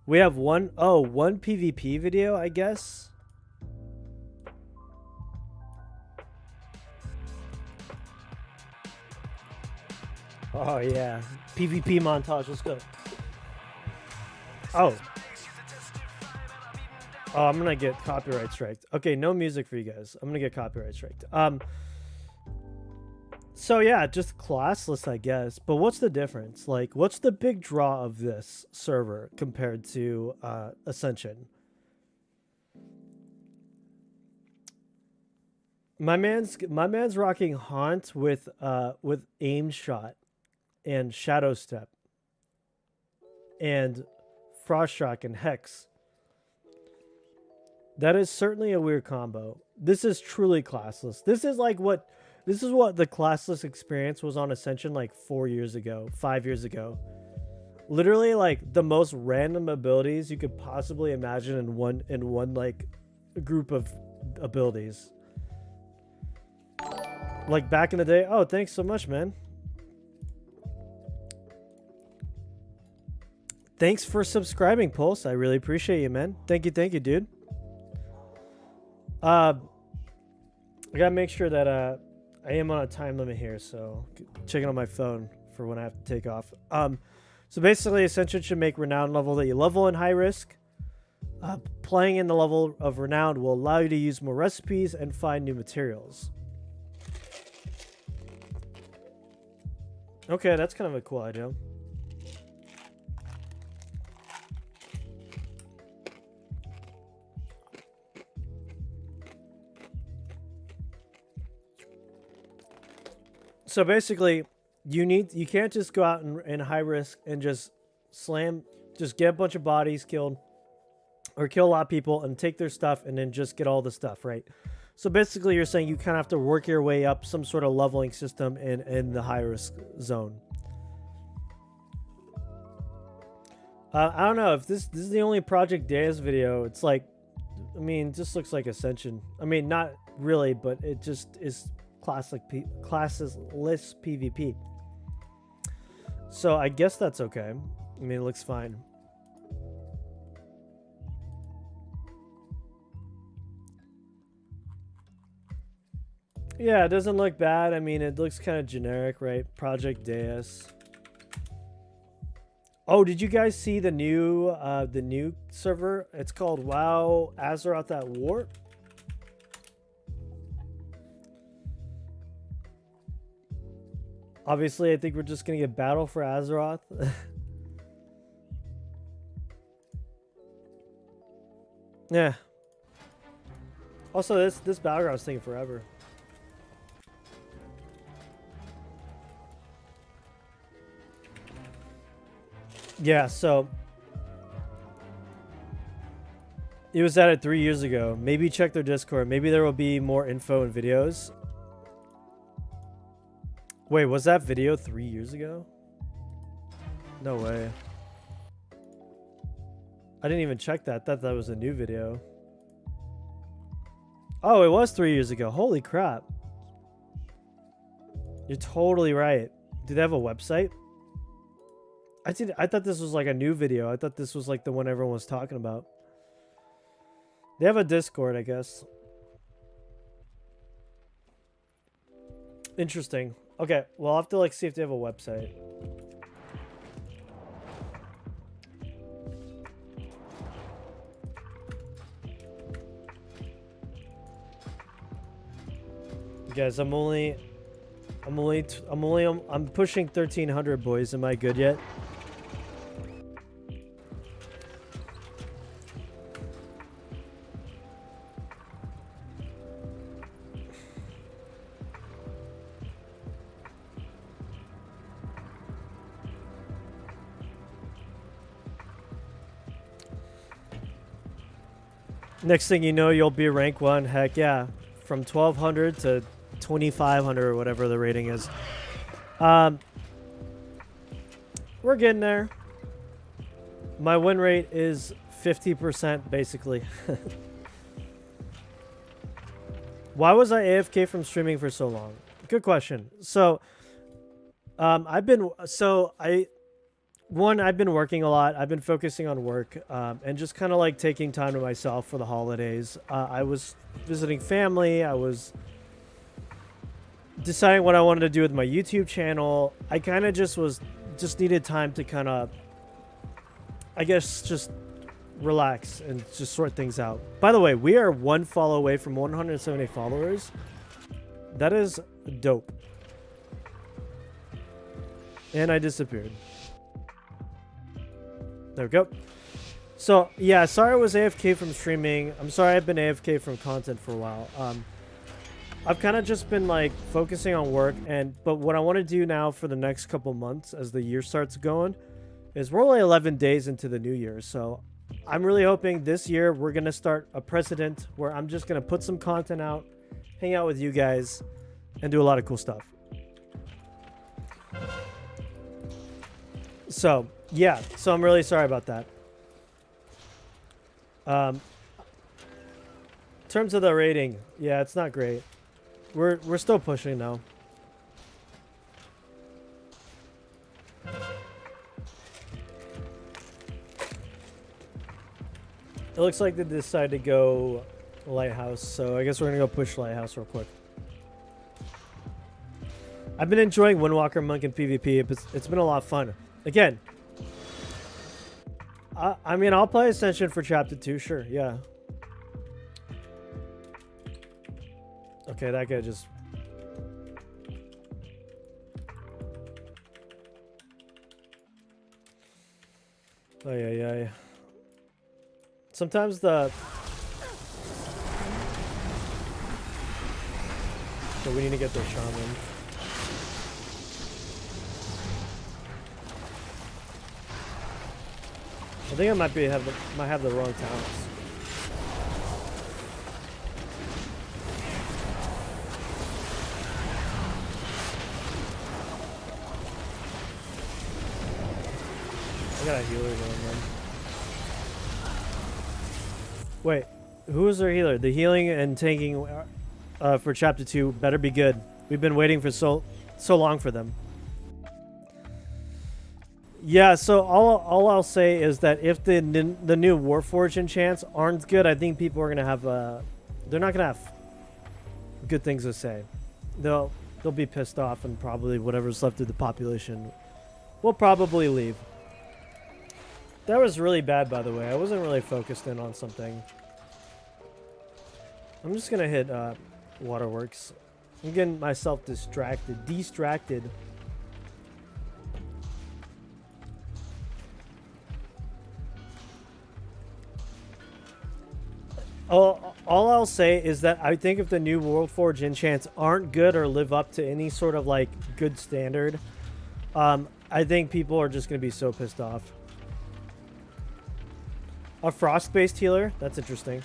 We have one PvP video, I guess. Oh yeah, PvP montage. Let's go. Oh, I'm gonna get copyright striked. Okay, no music for you guys. I'm gonna get copyright striked. So yeah, just classless, I guess. But what's the difference? Like, what's the big draw of this server compared to Ascension? My man's rocking Haunt with aim shot and shadow step and frost shock and hex. That is certainly a weird combo. This is truly classless. This is what the classless experience was on Ascension like 4 years ago, 5 years ago, literally like the most random abilities you could possibly imagine in one like group of abilities. Like back in the day. Oh, thanks so much, man. Thanks for subscribing, Pulse. I really appreciate you, man. Thank you, dude. I gotta make sure that I am on a time limit here, so checking on my phone for when I have to take off. So basically, Ascension should make Renown level that you level in high risk. Playing in the level of Renown will allow you to use more recipes and find new materials. Okay, that's kind of a cool idea. So basically, you can't just go out in high risk and just get a bunch of bodies killed or kill a lot of people and take their stuff and then just get all the stuff, right? So basically, you're saying you kind of have to work your way up some sort of leveling system in the high risk zone. I don't know if this is the only Project Deus video. It's like, I mean, it just looks like Ascension. I mean, not really, but it just is classless PvP. So I guess that's okay. I mean, it looks fine. Yeah, it doesn't look bad. I mean, it looks kind of generic, right? Project Deus. Oh, did you guys see the new server? It's called WoW Azeroth at War. Obviously, I think we're just gonna get battle for Azeroth. Yeah. Also, this battleground's taking forever. Yeah, so it was added 3 years ago. Maybe check their Discord. Maybe there will be more info and videos. Wait, was that video 3 years ago? No way. I didn't even check that. I thought that was a new video. Oh, it was 3 years ago. Holy crap. You're totally right. Do they have a website? I thought this was like a new video. I thought this was like the one everyone was talking about. They have a Discord, I guess. Interesting. Okay, well, I'll have to like see if they have a website. Guys, I'm pushing 1300, boys. Am I good yet? Next thing you know, you'll be rank 1. Heck yeah. From 1200 to 2500 or whatever the rating is. We're getting there. My win rate is 50% basically. Why was I AFK from streaming for so long? Good question. So I've been working a lot. I've been focusing on work and just kind of like taking time to myself for the holidays. I was visiting family. I was deciding what I wanted to do with my YouTube channel. I kind of just needed time to kind of, I guess, just relax and just sort things out. By the way, we are 1 follow away from 170 followers. That is dope. And I disappeared. There we go. So, yeah, sorry I was AFK from streaming. I'm sorry I've been AFK from content for a while. I've kind of just been like focusing on work, but what I want to do now for the next couple months as the year starts going is we're only 11 days into the new year. So I'm really hoping this year we're going to start a precedent where I'm just going to put some content out, hang out with you guys, and do a lot of cool stuff. So yeah, so I'm really sorry about that. In terms of the rating, yeah, it's not great. We're still pushing now. It looks like they decided to go Lighthouse, so I guess we're gonna go push Lighthouse real quick. I've been enjoying Windwalker Monk in PvP. It's been a lot of fun. Again, I mean, I'll play Ascension for Chapter 2, sure, yeah. Okay, that guy just... Oh, yeah. Sometimes the... So we need to get their shaman. I think I might have the wrong talents. I got a healer going on. Wait, who is our healer? The healing and tanking for Chapter 2 better be good. We've been waiting for so long for them. Yeah, so all I'll say is that if the new Warforged enchants aren't good, I think people are gonna have they're not gonna have good things to say. They'll be pissed off, and probably whatever's left of the population will probably leave. That was really bad, by the way. I wasn't really focused in on something. I'm just gonna hit Waterworks. I'm getting myself distracted. All I'll say is that I think if the new Worldforged enchants aren't good or live up to any sort of like good standard, I think people are just gonna be so pissed off. A frost-based healer? That's interesting.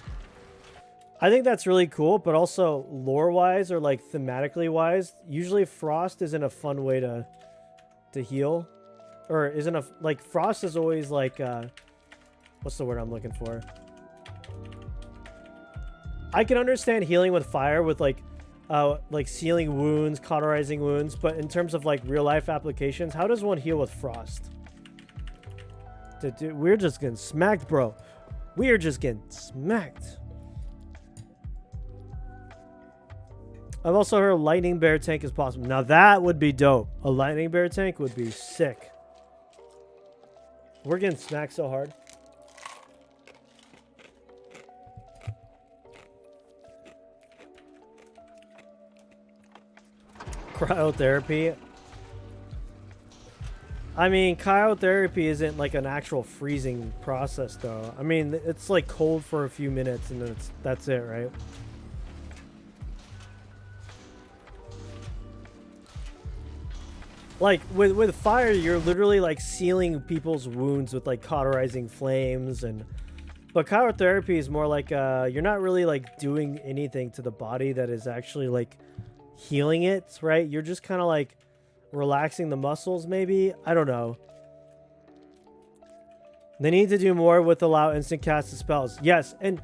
I think that's really cool, but also lore-wise or like thematically wise, usually frost isn't a fun way to heal, or isn't like frost is always like what's the word I'm looking for? I can understand healing with fire with like sealing wounds, cauterizing wounds, but in terms of like real life applications, how does one heal with frost? We're just getting smacked, bro. We are just getting smacked. I've also heard a lightning bear tank is possible. Now that would be dope. A lightning bear tank would be sick. We're getting smacked so hard. Cryotherapy. I mean, cryotherapy isn't like an actual freezing process, though. I mean, it's like cold for a few minutes, and then that's it, right? Like with fire, you're literally like sealing people's wounds with like cauterizing flames, but cryotherapy is more like you're not really like doing anything to the body that is actually like healing it, right? You're just kind of like relaxing the muscles, maybe. I don't know. They need to do more with allow instant cast of spells. Yes, and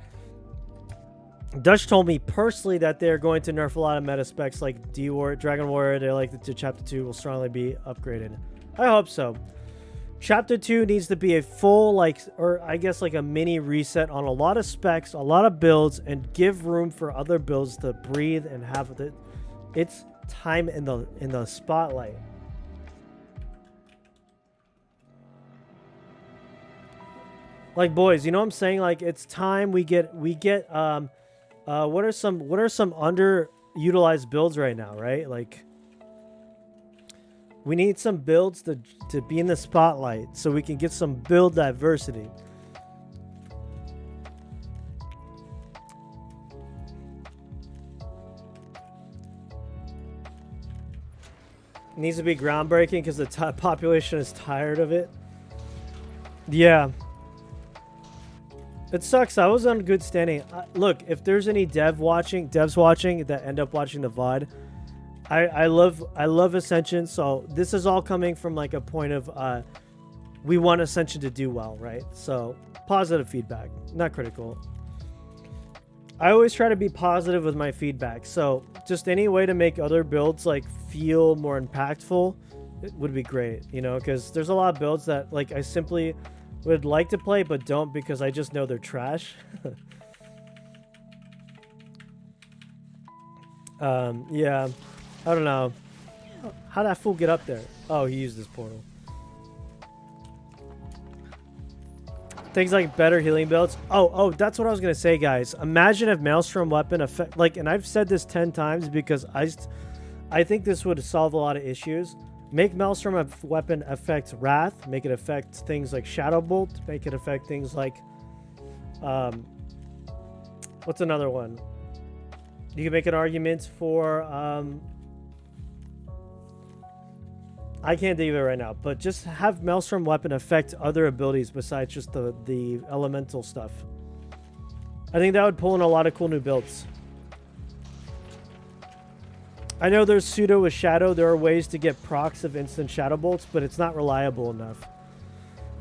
Dutch told me personally that they're going to nerf a lot of meta specs like Dragon Warrior. They're like the Chapter 2 will strongly be upgraded. I hope so. Chapter 2 needs to be a full, like, or I guess like a mini reset on a lot of specs, a lot of builds, and give room for other builds to breathe and have its time in the spotlight. Like, boys, you know what I'm saying? Like, it's time we get what are some underutilized builds right now, right? Like, we need some builds to be in the spotlight so we can get some build diversity. It needs to be groundbreaking because the population is tired of it. Yeah. It sucks. I was on good standing. Look, if there's any devs watching that end up watching the VOD, I love Ascension. So this is all coming from like a point of we want Ascension to do well, right? So positive feedback, not critical. I always try to be positive with my feedback. So just any way to make other builds like feel more impactful, it would be great, you know, because there's a lot of builds that like I simply would like to play but don't because I just know they're trash. Yeah, I don't know. How'd that fool get up there? Oh, he used this portal. Things like better healing builds. Oh, that's what I was gonna say, guys. Imagine if Maelstrom weapon affect, like, and I've said this 10 times because I think this would solve a lot of issues. Make Maelstrom weapon affect Wrath. Make it affect things like Shadow Bolt. Make it affect things like, what's another one? You can make an argument for, I can't think of it right now, but just have Maelstrom weapon affect other abilities besides just the elemental stuff. I think that would pull in a lot of cool new builds. I know there's pseudo with Shadow. There are ways to get procs of instant Shadow Bolts, but it's not reliable enough.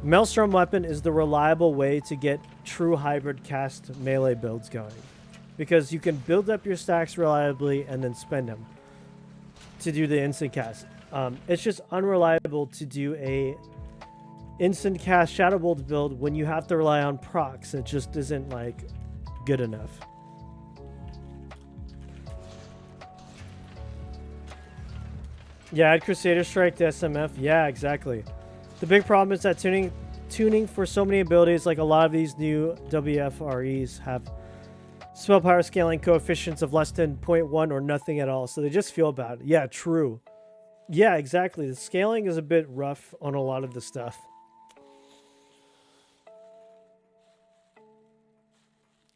Maelstrom weapon is the reliable way to get true hybrid cast melee builds going, because you can build up your stacks reliably and then spend them to do the instant cast. It's just unreliable to do a instant cast Shadow Bolt build when you have to rely on procs. It just isn't like good enough. Yeah, add Crusader Strike to SMF. Yeah, exactly. The big problem is that tuning for so many abilities, like a lot of these new WFREs have spell power scaling coefficients of less than 0.1 or nothing at all, so they just feel bad. Yeah, true. Yeah, exactly. The scaling is a bit rough on a lot of the stuff.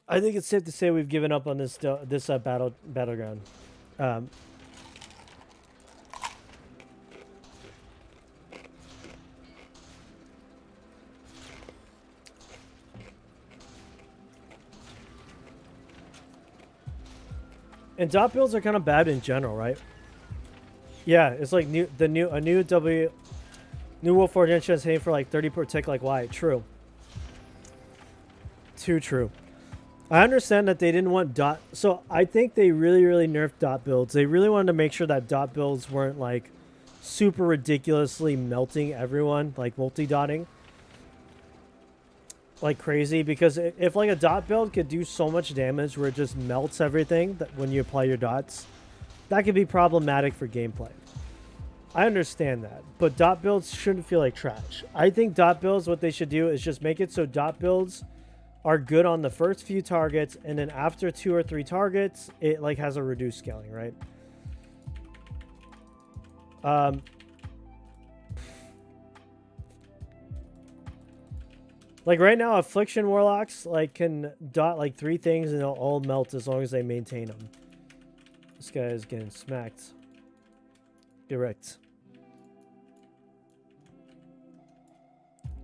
I think it's safe to say we've given up on this battleground. And dot builds are kind of bad in general, right? Yeah, it's like new Wolf Forge engine is hitting for like 30 per tick, like why? True. Too true. I understand that they didn't want dot, so I think they really nerfed dot builds. They really wanted to make sure that dot builds weren't like super ridiculously melting everyone, like multi-dotting like crazy, because if like a dot build could do so much damage where it just melts everything that when you apply your dots, that could be problematic for gameplay. I understand that, but dot builds shouldn't feel like trash. I think dot builds, what they should do is just make it so dot builds are good on the first few targets, and then after 2 or 3 targets, it like has a reduced scaling, right? Like right now, Affliction Warlocks like can dot like 3 things and they'll all melt as long as they maintain them. This guy is getting smacked. Correct.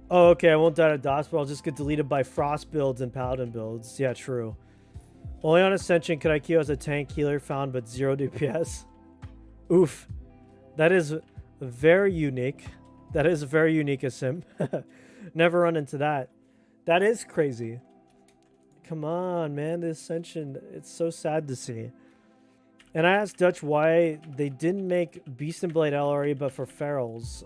Oh, okay. I won't die to dots, but I'll just get deleted by Frost builds and Paladin builds. Yeah, true. Only on Ascension could IQ as a tank healer found, but 0 DPS. Oof. That is very unique. That is very unique, a sim. Never run into that. That is crazy. Come on, man. The Ascension, it's so sad to see. And I asked Dutch why they didn't make Beast and Blade LRE, but for Ferals.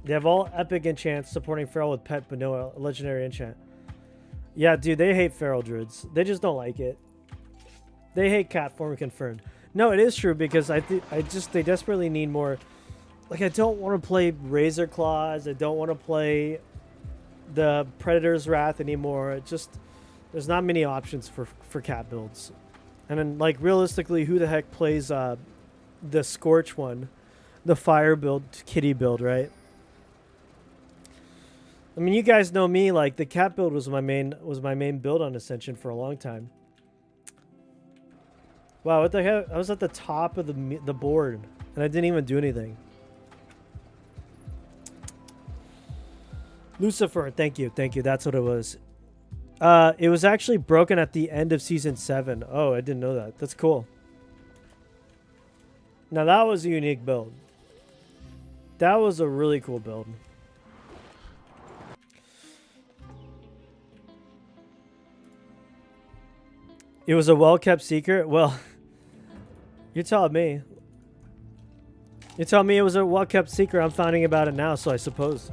They have all epic enchants supporting Feral with pet, but no legendary enchant. Yeah, dude, they hate Feral Druids. They just don't like it. They hate cat form confirmed. No, it is true, because they desperately need more. Like, I don't want to play Razor Claws. I don't want to play the Predator's Wrath anymore. It just, there's not many options for cat builds. And then, like, realistically, who the heck plays the Scorch one? The Fire build, Kitty build, right? I mean, you guys know me. Like, the cat build was my main build on Ascension for a long time. Wow, what the heck? I was at the top of the board, and I didn't even do anything. Lucifer, thank you. That's what it was. It was actually broken at the end of season 7. Oh, I didn't know that. That's cool. Now that was a unique build. That was a really cool build. It was a well-kept secret? Well, you're telling me. You're telling me it was a well-kept secret. I'm finding about it now, so I suppose.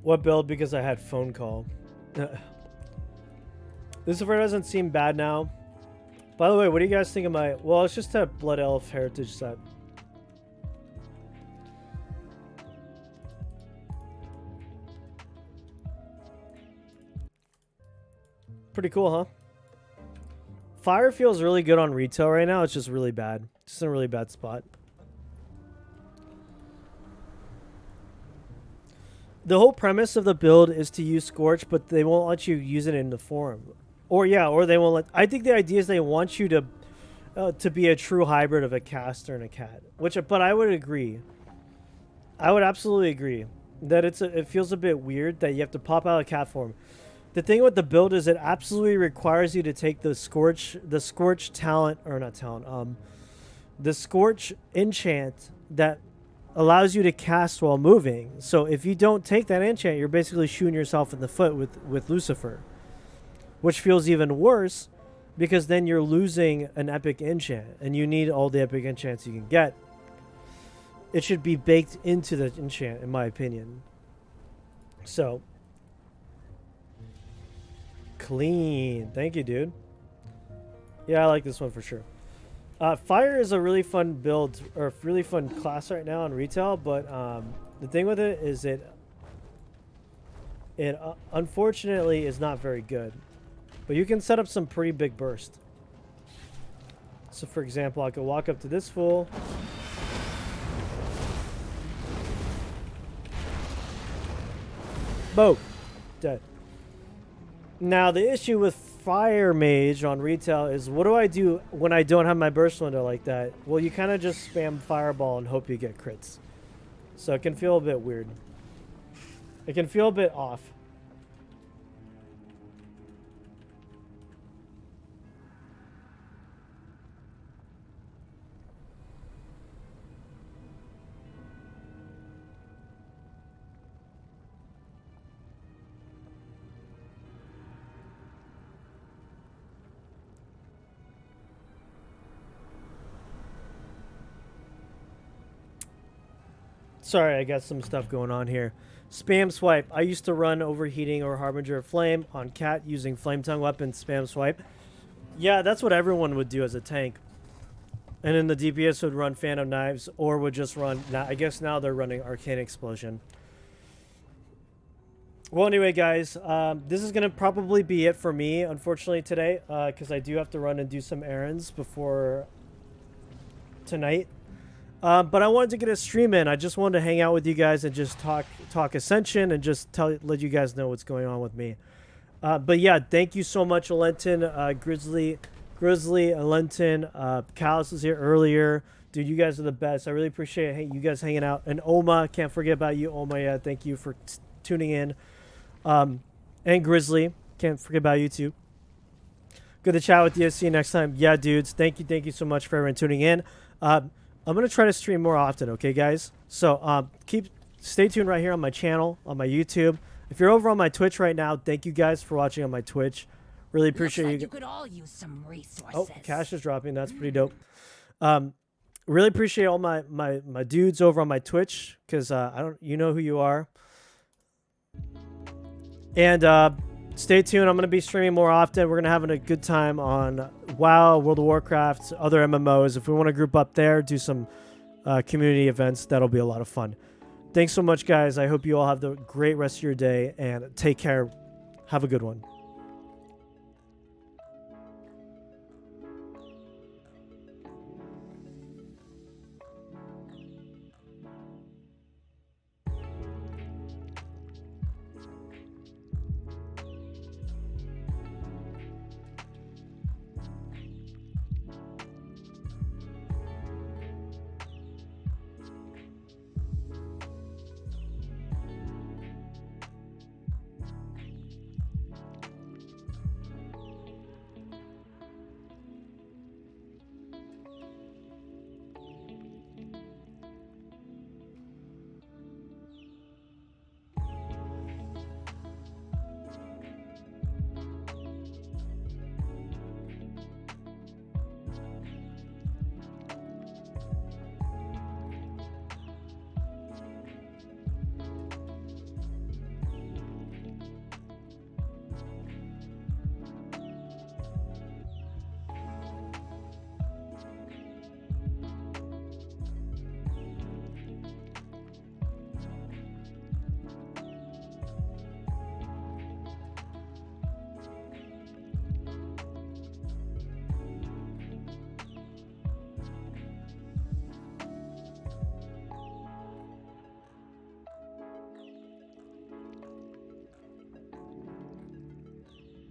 What build? Because I had phone call. Lucifer doesn't seem bad now. By the way, what do you guys think of my... Well, it's just a Blood Elf Heritage set. Pretty cool, huh? Fire feels really good on retail right now. It's just really bad. Just in a really bad spot. The whole premise of the build is to use Scorch, but they won't let you use it in the form. Or yeah, or they won't let... I think the idea is they want you to be a true hybrid of a caster and a cat. But I would agree. I would absolutely agree that it feels a bit weird that you have to pop out of cat form. The thing with the build is it absolutely requires you to take the Scorch talent, or not talent, the Scorch enchant that allows you to cast while moving. So if you don't take that enchant, you're basically shooting yourself in the foot with Lucifer, which feels even worse because then you're losing an epic enchant and you need all the epic enchants you can get. It should be baked into the enchant, in my opinion. So clean. Thank you, dude. Yeah, I like this one for sure. Fire is a really fun build, or really fun class right now on retail, but the thing with it is it unfortunately is not very good. But you can set up some pretty big burst. So for example, I could walk up to this fool. Boom. Dead. Now the issue with Fire Mage on retail is, what do I do when I don't have my burst window like that? Well, you kind of just spam Fireball and hope you get crits. So it can feel a bit weird. It can feel a bit off. Sorry, I got some stuff going on here. Spam swipe. I used to run Overheating or Harbinger of Flame on Cat using Flame Tongue weapon spam swipe. Yeah, that's what everyone would do as a tank. And then the DPS would run Phantom Knives or would just run... Now, I guess now they're running Arcane Explosion. Well, anyway, guys, this is going to probably be it for me, unfortunately, today. Because I do have to run and do some errands before tonight. But I wanted to get a stream in. I just wanted to hang out with you guys and just talk Ascension and just let you guys know what's going on with me. But yeah, thank you so much, Alenton, Grizzly, Alenton, Callus was here earlier. Dude, you guys are the best. I really appreciate you guys hanging out. And Oma, can't forget about you, Oma. Yeah, thank you for tuning in. And Grizzly, can't forget about you too. Good to chat with you. See you next time. Yeah, dudes, thank you so much for everyone tuning in. I'm going to try to stream more often, okay, guys? So stay tuned right here on my channel, on my YouTube. If you're over on my Twitch right now, thank you guys for watching on my Twitch. Really appreciate Looks like you could all use some resources. Oh, cash is dropping. That's pretty dope. Really appreciate all my dudes over on my Twitch, because you know who you are. And stay tuned. I'm going to be streaming more often. We're going to have a good time on WoW, World of Warcraft, other MMOs. If we want to group up there, do some community events, that'll be a lot of fun. Thanks so much, guys. I hope you all have the great rest of your day, and take care. Have a good one.